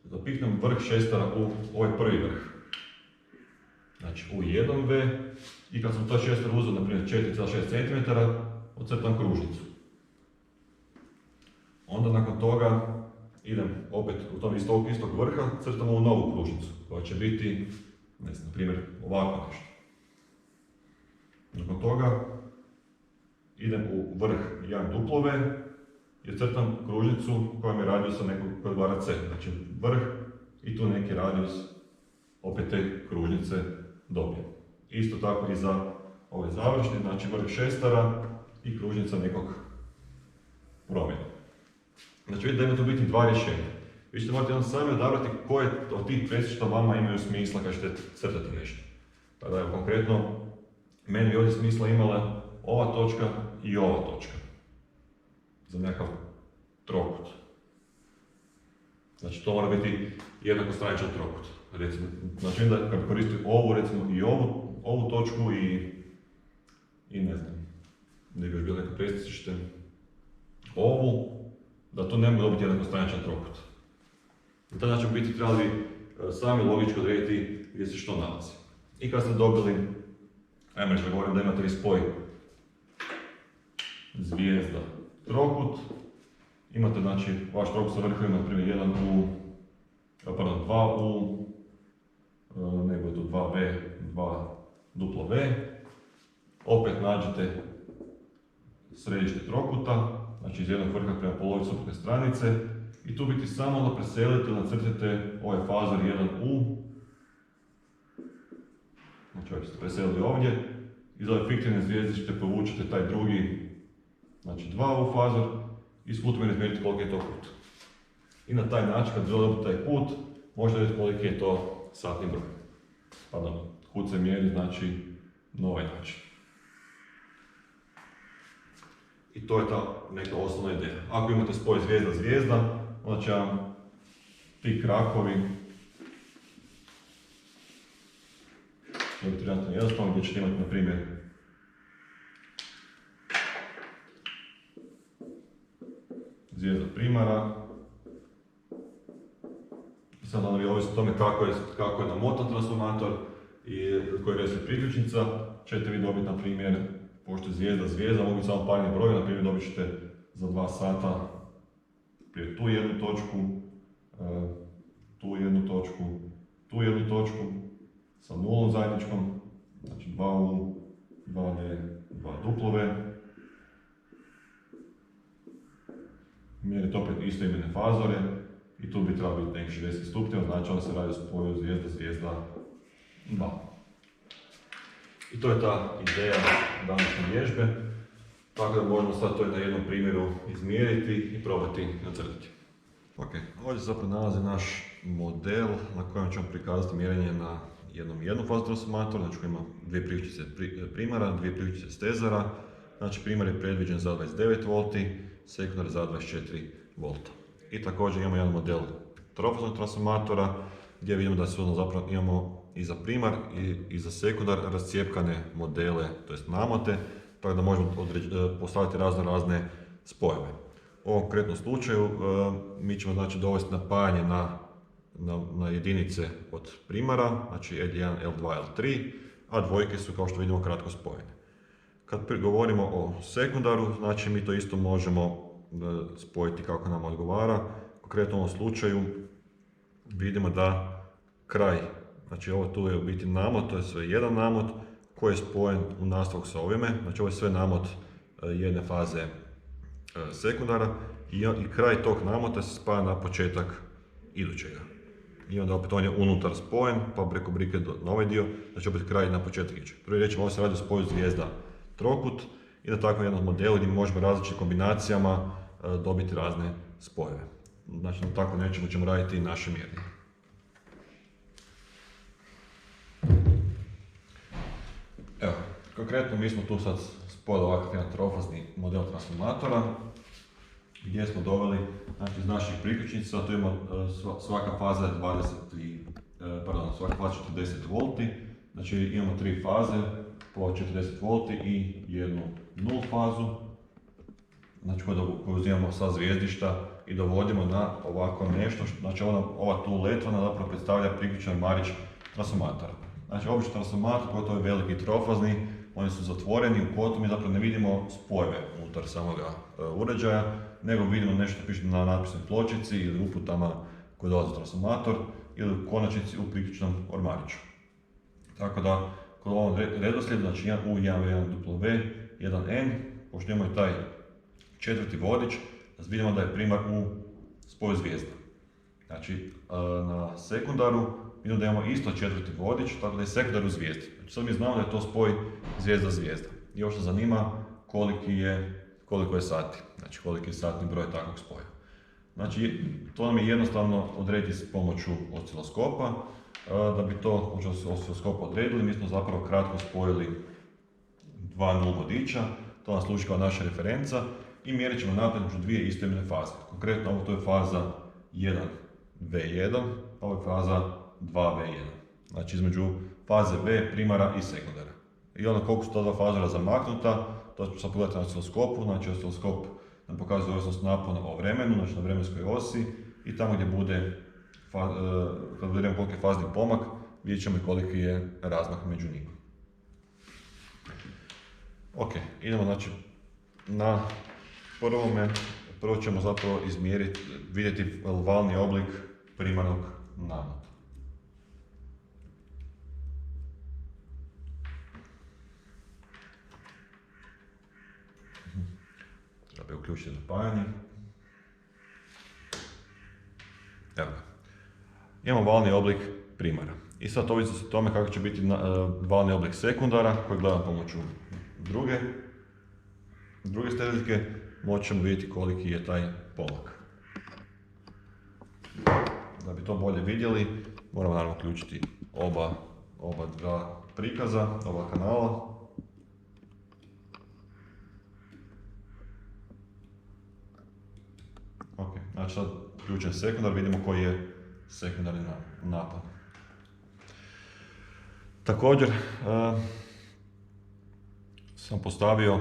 zapiknem vrh šestara u ovaj prvi vrh. Znači u 1V i kad sam taj šestar uzeo, na primjer 4,6 cm, ocrtam kružnicu. Onda nakon toga idem opet u tom istog vrha, crtam ovu novu kružnicu koja će biti, ne znam, na primjer ovako nešto. Nakon toga idem u vrh 1 W i crtam kružnicu koja mi je radijus nekog koji odgovara C. Znači vrh i tu neki radijus opet te kružnice dobijem. Isto tako i za ovaj završni, znači vrh šestara i kružnica nekog promjena. Znači vidite da ima tu biti dva rješenja. Vi ćete morati sami odabrati koje od tih presječta vama imaju smisla kad ćete crtati nešto. Tako da konkretno, meni bi ovdje smisla imala ova točka i ova točka. Za nekakav trokut. Znači to mora biti jednakostraničan trokut. Recimo, znači da kad koristim ovu, recimo i ovu točku i ne znam, ne bi još bilo neka presjećište, ovu, da to ne mogu dobiti jednakostraničan trokut. Na taj način biti trebali sami logički odrediti gdje se što nalazi. I kad ste dobili, ajmo reći da govorim da imate spoj zvijezda trokut, imate znači vaš trokut sa vrhovima, na primjer 2U, nego je tu 2V, 2W, opet nađete središte trokuta, znači iz jednog vrha prema polovici suprotne stranice i tu biti samo da preselite ili nacrtite ovaj fazor 1U, znači ovaj ste preselili ovdje, iz ove fiktivne zvijezdište povučete taj drugi, znači 2U fazor i s putom izmjeriti koliki je to kut. I na taj način kad želite dobiti taj kut, možete vidjeti koliki je to satni broj. Pardon, kut se mjeri znači na ovaj način. I to je ta neka osnovna ideja. Ako imate spoj zvijezda-zvijezda, onda će vam ti krakovi biti relativno jednostavno, gdje ćete imati, na primjer, zvijezda primara. I sad onda vi ovisno o tome kako je namotan transformator i koji je reset priključnica, ćete vi dobiti, na primjer, pošto je zvijezda, mogu biti samo parni broj, na primjer dobit ćete za 2 sata prije tu jednu točku, tu jednu točku, tu jednu točku, sa nulom zajedničkom, znači 2U, 2V, 2W. Mjerite opet isto imene fazore i tu bi trebalo biti nekih 60 stupnjeva, znači onda se radi o spoju zvijezda 2. I to je ta ideja današnje vježbe, tako da možemo sad to na jednom primjeru izmjeriti i probati nacrtati. Ok, ovdje se zapravo nalazi naš model na kojem ćemo prikazati mjerenje na jednom jednofaznom transformatoru, znači koji ima dvije priključnice primara, dvije priključnice stezara. Znači primar je predviđen za 29 V, sekundar za 24 V. I također imamo jedan model trofaznog transformatora gdje vidimo da su zapravo imamo i za primar i za sekundar rascijepkane modele, to jest namote, tako da možemo postaviti razne spojeve. U ovom konkretnom slučaju mi ćemo znači dovesti napajanje na jedinice od primara, znači L1, L2, L3, a dvojke su kao što vidimo kratko spojene. Kad govorimo o sekundaru, znači mi to isto možemo spojiti kako nam odgovara. Konkretno u ovom slučaju vidimo da kraj, znači ovo tu je u biti namot, to je sve jedan namot koji je spojen u nastavku sa ovime, znači ovo je sve namot jedne faze sekundara i kraj tog namota se spaja na početak idućega. I onda opet on je unutar spojen, pa preko brike na ovaj dio, znači opet kraj na početak idućeg. Prvi reći ovo se radi o spoju zvijezda trokut i na takvom jednom modelu gdje možemo različitim kombinacijama dobiti razne spojeve. Znači na tako nečemu ćemo raditi i naše mjerenje. Evo, konkretno mi smo tu sad spojili ovakav jedan trofazni model transformatora gdje smo doveli, znači iz naših priključnica, tu imamo svaka faza je svaka faza 40 volti, znači imamo 3 faze po 40 volti i jednu nul fazu, znači koju uzimamo sa zvijezdišta i dovodimo na ovako nešto, znači ova tu letvana zapravo predstavlja priključan marić transformatora. Znači obični transformator, pogotovo je veliki trofazni, oni su zatvoreni u kotu, mi zapravo ne vidimo spojeve unutar samoga uređaja, nego vidimo nešto piše na natpisnoj pločici ili uputama koje dolaze u transformator ili u konačnici u priključnom ormariću. Tako da, kod ovom redoslijedu, znači U1V, 1W, 1N, pošto imamo taj četvrti vodič, vidimo da je primar u spoju zvijezda. Znači, na sekundaru vidimo da imamo isto četvrti vodič, tako da je sekundar u zvijezdi. Znači, sad mi znamo da je to spoj zvijezda-zvijezda. I ovo što zanima koliko je sati, znači koliki je satni broj takvog spoja. Znači, to nam je jednostavno odrediti s pomoću osciloskopa. Da bi to osciloskopa odredili, mi smo zapravo kratko spojili dva nul vodiča, to nam služi kao naša referenca i mjerit ćemo naprijed među dvije istoimene faze. Konkretno ovo to je faza 1V1, ovo je faza 2V1. Znači između faze V, primara i sekundara. I onda koliko su ta dva fazora zamaknuta, to ćemo sad pogledati na osciloskopu, znači osciloskop nam pokazuje ovisnost napona o vremenu, znači na vremenskoj osi i tamo gdje bude, kad vidimo koliki je fazni pomak, vidjet ćemo i koliki je razmak među njima. Ok, idemo znači na prvo ćemo zapravo izmjeriti, vidjeti valni oblik primarnog nameta. Treba uključiti zapajanje. Evo ga. Imamo valni oblik primara. I sad ovisi o tome kako će biti valni oblik sekundara, koji gledamo pomoću druge stereotipe, moći ćemo vidjeti koliki je taj pomak. Da bi to bolje vidjeli, moramo naravno uključiti oba dva prikaza, oba kanala. Ok, znači sad uključen sekundar, vidimo koji je sekundarni napon. Također sam postavio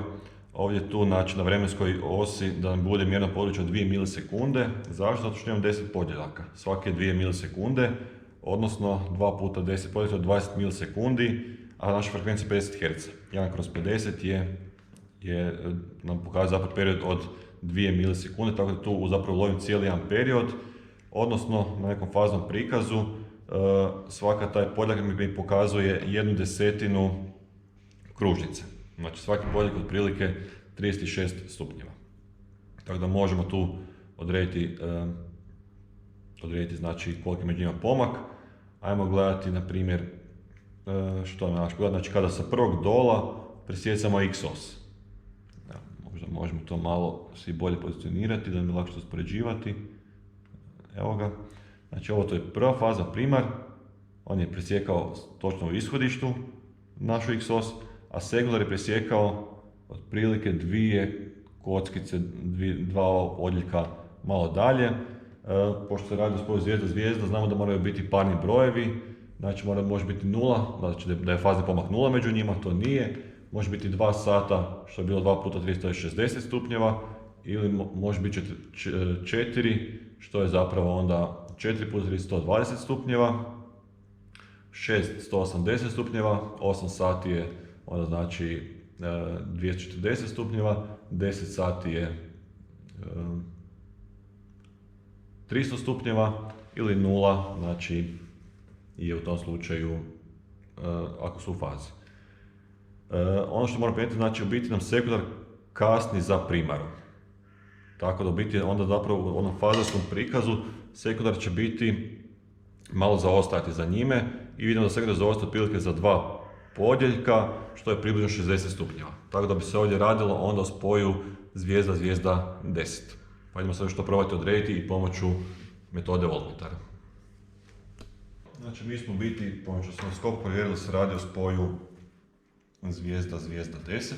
ovdje tu znači, na vremenskoj osi da nam bude mjerno područje od 2 milisekunde. Zašto? Zato što imam 10 podjeljaka. Svake 2 milisekunde, odnosno 2 puta 10 podjeljaka od 20 milisekundi, a naša frekvencija 50 Hz. 1/50 nam pokazuje zapravo period od 2 milisekunde, tako da tu zapravo lovim cijeli jedan period, odnosno na nekom faznom prikazu svaka taj podjeljak mi pokazuje 1/10 kružnice. Znači svaki podjeljak otprilike 36 stupnjeva. Tako da možemo tu odrediti znači koliki je među njima pomak. Ajmo gledati na primjer što nam naš pogled, znači kada sa prvog dola presjecamo x os. Možda možemo to malo svi bolje pozicionirati da nam je lakše uspoređivati. Evo ga. Znači ovo to je prva faza, primar. On je presjekao točno u ishodištu našu x os, a sekundar je presjekao otprilike dvije kockice, dva odjeljka malo dalje. Pošto se radi o spoju zvijezda-zvijezda, znamo da moraju biti parni brojevi, znači može biti nula, znači da je fazni pomak nula među njima, to nije. Može biti 2 sata, što je bilo 2 puta 360 stupnjeva, ili može biti 4, što je zapravo onda 4 puta 120 stupnjeva, 6 180 stupnjeva, 8 sati je onda znači 240 stupnjeva, 10 sati je 300 stupnjeva ili 0, znači je u tom slučaju ako su u fazi. Ono što moram primijetiti, znači u biti nam sekundar kasni za primarom. Tako da u biti onda zapravo u onom fazarskom prikazu sekundar će biti malo zaostajati za njime i vidimo da sekundar zaostaje otprilike za 2 podjeljka, što je približno 60 stupnjeva. Tako da bi se ovdje radilo onda o spoju zvijezda 10. Pa idemo sad što probati odrediti i pomoću metode voltmetara. Znači mi smo u biti pomoću osciloskopa provjerili da se radi o spoju zvijezda 10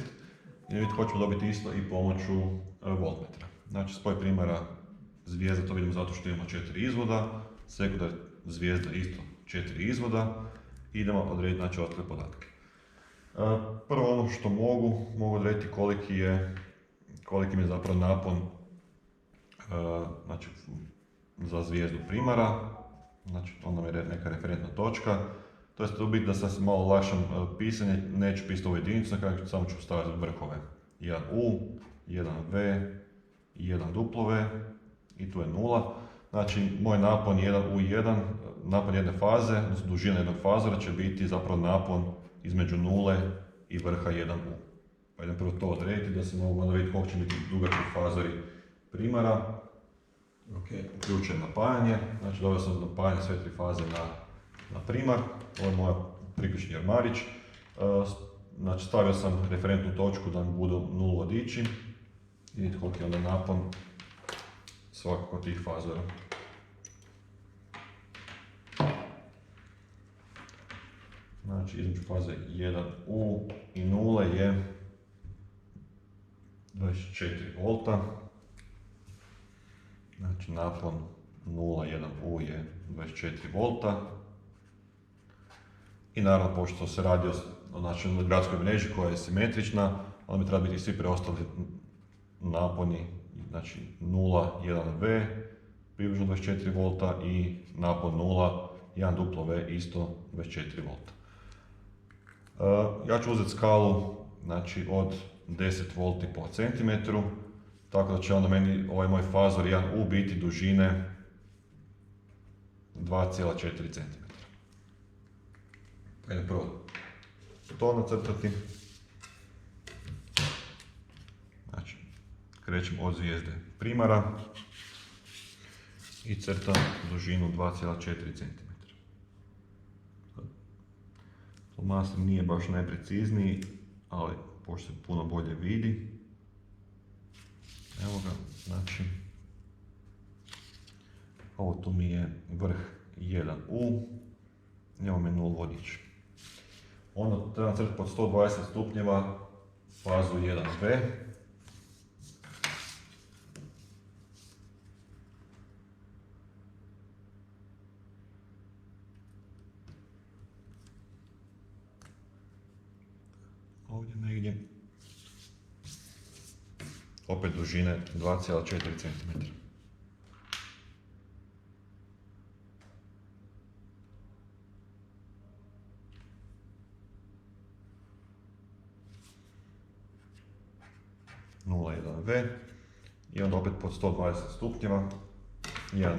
i vidite hoćemo dobiti isto i pomoću voltmetra. Znači spoj primara zvijezda, to vidimo zato što imamo 4 izvoda, sekundar zvijezda isto 4 izvoda. Idemo odrediti znači ostale podatke. Prvo ono što mogu odrediti koliki mi je zapravo napon znači, za zvijezdu primara, znači onda mi je neka referentna točka. To je to biti da sad malo olakšam pisanje, neću pisati ovu jedinicu, samo ću staviti vrhove. 1U, 1V, 1W i tu je 0. Znači moj napon 1U1, napon jedne faze, odnosno dužina jednog fazora će biti zapravo napon između 0 i vrha 1U. Pa idem prvo to odrediti da se mogu onda vidjeti koliko će biti dugački fazori primara. Uključujem napajanje, znači doveo sam napajanje sve 3 faze na primar. Ovo je moj priključni ormarić. Znači stavio sam referentnu točku da mi budu 0 vodiči. Vidite koliko je onda napon svakog od tih fazora. Znači između faze 1U i 0 je 24 V. Znači napon 0,1U je 24 V. I naravno, pošto se radi o našoj gradskoj mreži koja je simetrična, onda mi treba biti svi preostali naponi, znači 0,1V približno 24 V i napon 0,1W isto 24 V. Ja ću uzeti skalu znači, od 10 V po centimetru, tako da će onda meni ovaj moj fazor 1U biti dužine 2,4 cm. Idem prvo to nacrtati. Znači, krećem od zvijezde primara i crtam dužinu 2,4 cm. Flomaster nije baš najprecizniji, ali pošto se puno bolje vidi. Evo ga, znači, ovo tu mi je vrh 1U i ovo mi je 0 vodič. Onda trebam crtati pod 120 stupnjeva fazu 1V. Ovdje negdje. Opet dužine 2,4 cm. V i onda opet pod 120 stupnjeva 1W.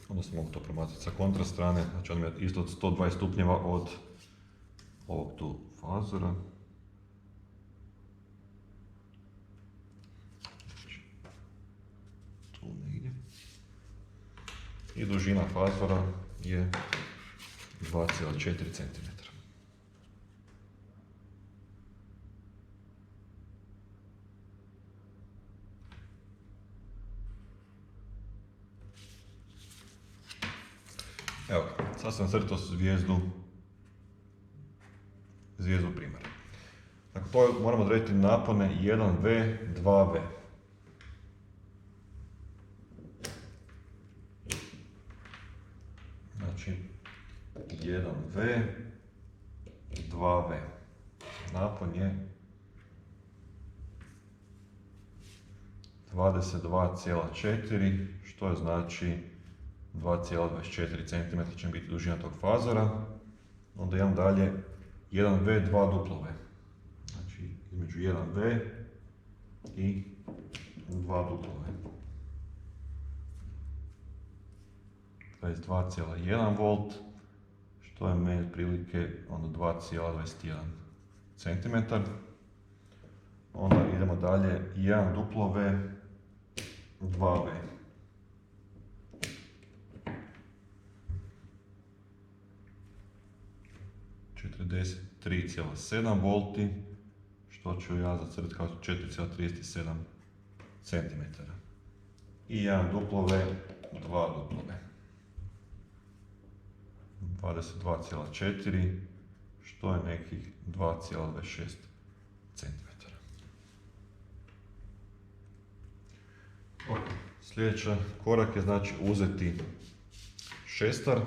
Onda se mogu to promatrati sa kontra strane, znači onda je isto od 120 stupnjeva od ovog tu fazora. Znači, tu negdje. I dužina fazora je 2,4 cm. Evo, sad sam crtao zvijezdu primara. Nakon toga moramo odrediti napone 1V, 2V. Znači, 1V, 2V. Napon je 22,4, što je znači 2,24 cm će biti dužina tog fazora. Onda imam dalje 1V, 2W. Znači između 1V i 2W. 22,1 V, što je meni otprilike onda 2,21 cm. Onda idemo dalje 1W, 2V. 43,7 V, što ću ja zacrtati kao 4,37 cm. I 1W, 2W. 22,4, što je nekih 2,26 cm. Ok. Sljedeći korak je znači uzeti šestar,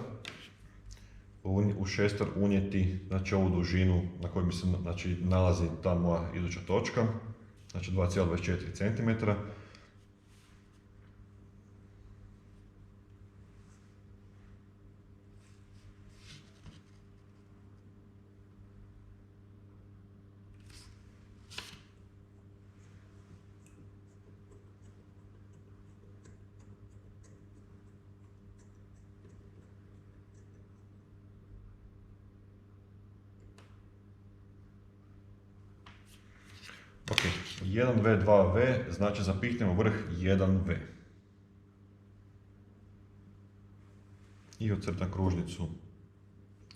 u šestar unijeti znači ovu dužinu na kojoj mi se znači, nalazi ta moja iduća točka, znači 2,24 cm. Ok, 1V, 2V, znači zapihnemo vrh 1V. I ocrtam kružnicu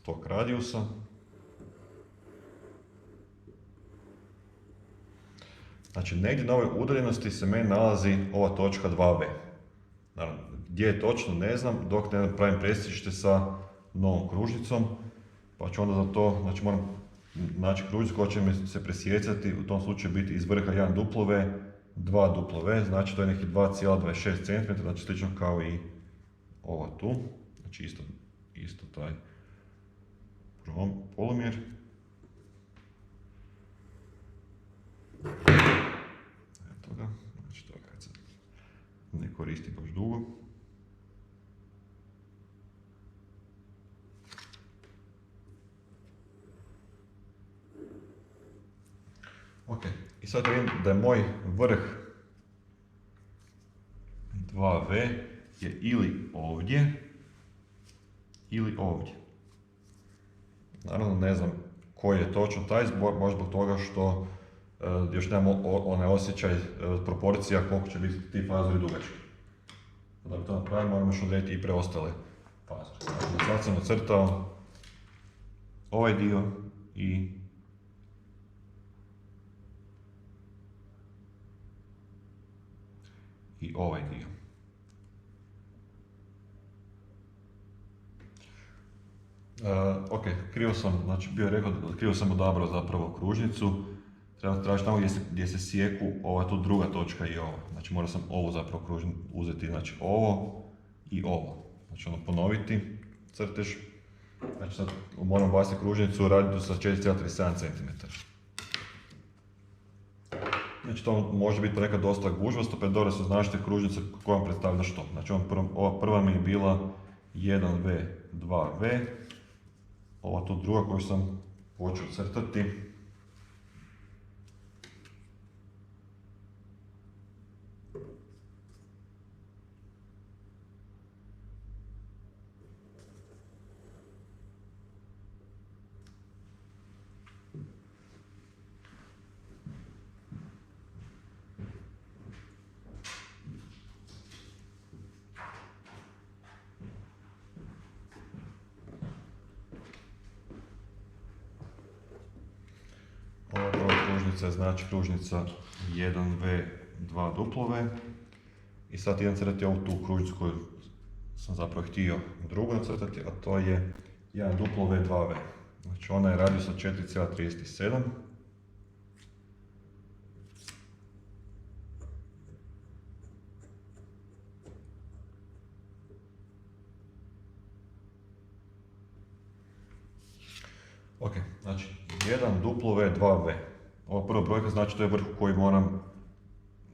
tog radijusa. Znači negdje na ovoj udaljenosti se meni nalazi ova točka 2V. Naravno, gdje je točno ne znam, dok ne napravim presječite sa novom kružnicom. Pa ću onda za to, znači moram naći kružnicu koja će mi se presjecati, u tom slučaju biti iz vrha 1W, 2W, znači to je neki 2,26 cm, znači slično kao i ova tu, znači isto taj polumjer. Eto ga, znači to kad se ne koristi baš dugo. Ok, i sad vidim da je moj vrh 2V je ili ovdje, ili ovdje. Naravno ne znam koji je točno taj zbor, baš zbog toga što još nemamo onaj osjećaj proporcija koliko će biti ti fazori dugački. Da bi to napravili moramo još odrediti i preostale fazore. Znači, sad sam ocrtao ovaj dio i ovaj dio. Ok, krivo sam odabrao zapravo kružnicu. Treba tražiti tamo gdje se sjeku ova tu druga točka i ova. Znači morao sam ovo zapravo uzeti, znači ovo i ovo. Znači ono ponoviti crtež. Znači sad moram baciti kružnicu u radijusu sa 4,37 cm. Znači to može biti ponekad dosta gužvasto, pa je dobro se značite kružnice koja vam predstavlja što. Znači ova prva mi je bila 1V, 2V. Ova tu druga koju sam počeo crtati. Ova prva kružnica je znači kružnica 1V, 2W. I sad idem crtati ovu tu kružnicu koju sam zapravo htio drugo nacrtati, a to je 1W, 2V. Znači ona je radijus od 4,37. Ok, znači 1W, 2V. Ova prva brojka znači to je vrh u koji moram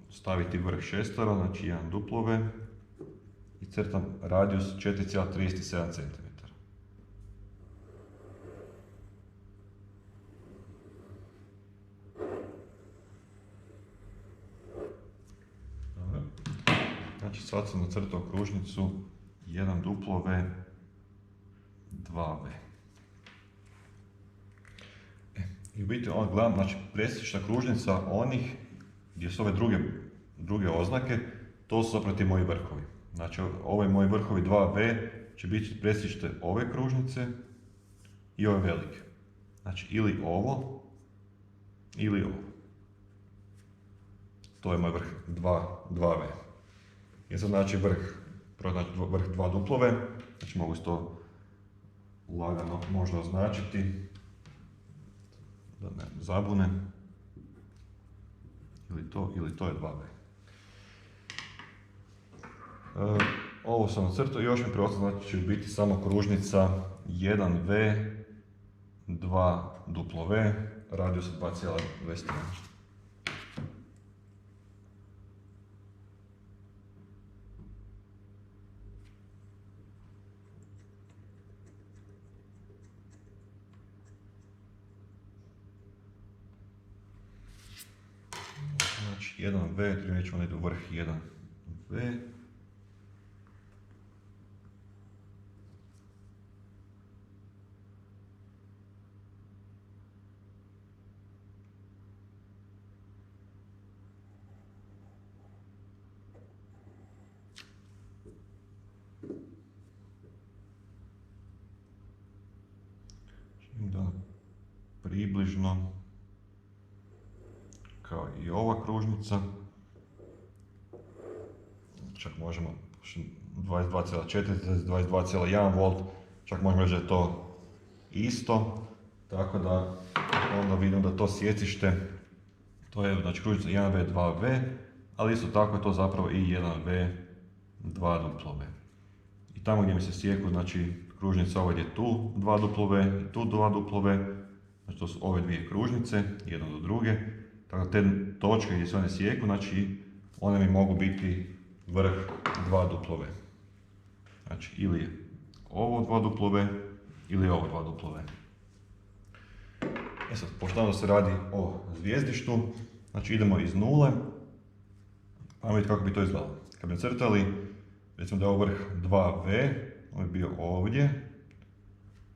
staviti vrh šestara, znači 1W i crtam radijus 4,37 cm. Dobro. Znači sad sam nacrtao kružnicu 1W, 2V. I u biti gledam, znači presječna kružnica onih gdje su ove druge oznake, to su zapravo ti moji vrhovi. Znači ove moji vrhovi 2V će biti presječne ove kružnice i ove velike. Znači ili ovo, ili ovo. To je moj vrh 2V. I sad znači vrh 2W, znači mogu to lagano možda označiti, da ne zabune, ili to je 2V. Ovo sam nacrtao i još mi preostalo, znači će biti samo kružnica 1V, 2W, radijus 2,21. Znači 1V, primjerit ćemo da ide u vrh 1V. Da približno kao i ova kružnica, čak možemo 22,4, 22,1 volt, čak možemo reći da je to isto, tako da onda vidimo da to sjecište, to je znači kružnica 1V, 2V, ali isto tako je to zapravo i 1V, 2W. I tamo gdje mi se sjeku, znači kružnica ovdje je tu 2W i tu 2W, znači to su ove dvije kružnice, jedna do druge. Tako da te točke gdje se one sjeku, znači one mi mogu biti vrh 2W. Znači ili je ovo 2W ili ovo 2W. E sad, pošto se radi o zvijezdištu, znači idemo iz nule, pa vidjeti kako bi to izgledalo. Kad bi crtali, recimo da je ovo vrh 2V, on je bio ovdje,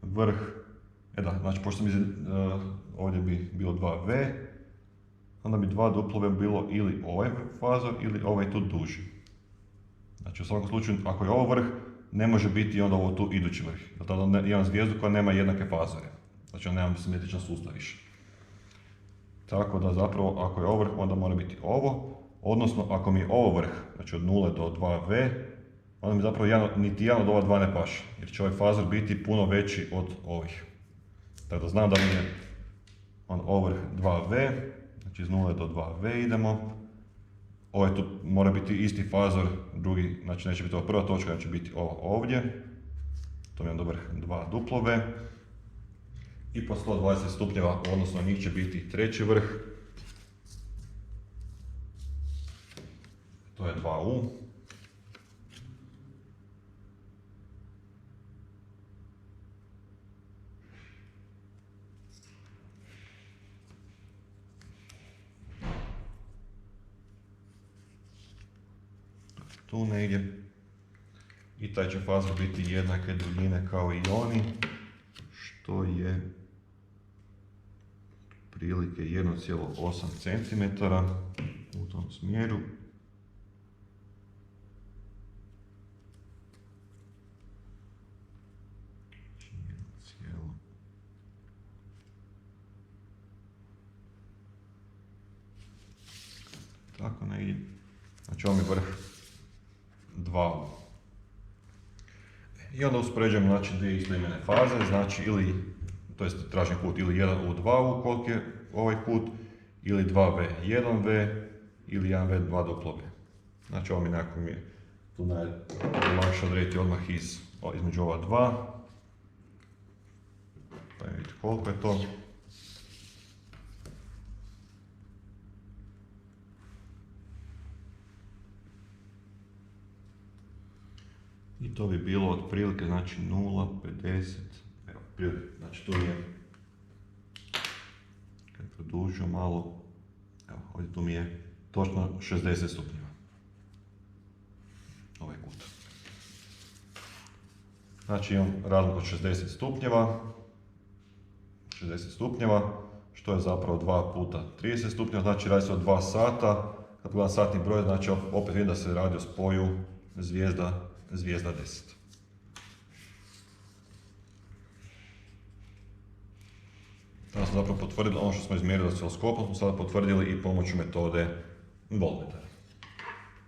vrh, znači pošto mi ovdje bi bilo 2V, onda bi 2W bilo ili ovaj fazor ili ovaj tu duži. Znači u svakom slučaju, ako je ovo vrh, ne može biti onda ovo tu idući vrh. Jer tada imam zvijezdu koja nema jednake fazore. Znači on nema simetričan sustav više. Tako da zapravo ako je ovo vrh, onda mora biti ovo. Odnosno ako mi je ovo vrh, znači od 0 do 2V, onda mi zapravo niti jedan od ova dva ne paše. Jer će ovaj fazor biti puno veći od ovih. Tako da znam da mi je ovo vrh 2V, znači iz 0 do 2V idemo. Ovaj tu mora biti isti fazor, drugi, znači neće biti ova prva točka, znači biti ova ovdje. To mi je onda vrh 2W. I po 120 stupnjeva, odnosno njih će biti treći vrh. To je 2U. Tu negdje. I taj će fazor biti jednake duljine kao i oni, što je prilike 1,8 cm u tom smjeru. Tako negdje. Znači ovo mi je vrh 2U. I onda uspoređujemo znači dvije istoimene faze, znači ili, to jest tražim kut ili 1U 2U koliko je ovaj kut, ili 2V 1V, ili 1V 2W. Znači ovo mi nekako mi je tu najlakše odrediti odmah između ova dva. Pa vidite koliko je to. I to bi bilo otprilike, znači 0,50, evo, znači tu je, kad produžio malo, evo, ovdje tu mi je točno 60 stupnjeva, ovaj kut. Znači imam razmak od 60 stupnjeva, što je zapravo 2 puta 30 stupnjeva, znači radi se o 2 sata, kad gledam satni broj, znači opet vidim da se radi o spoju zvijezda 10. Tada smo zapravo potvrdili ono što smo izmjerili osciloskopom, smo sada potvrdili i pomoću metode voltmetra.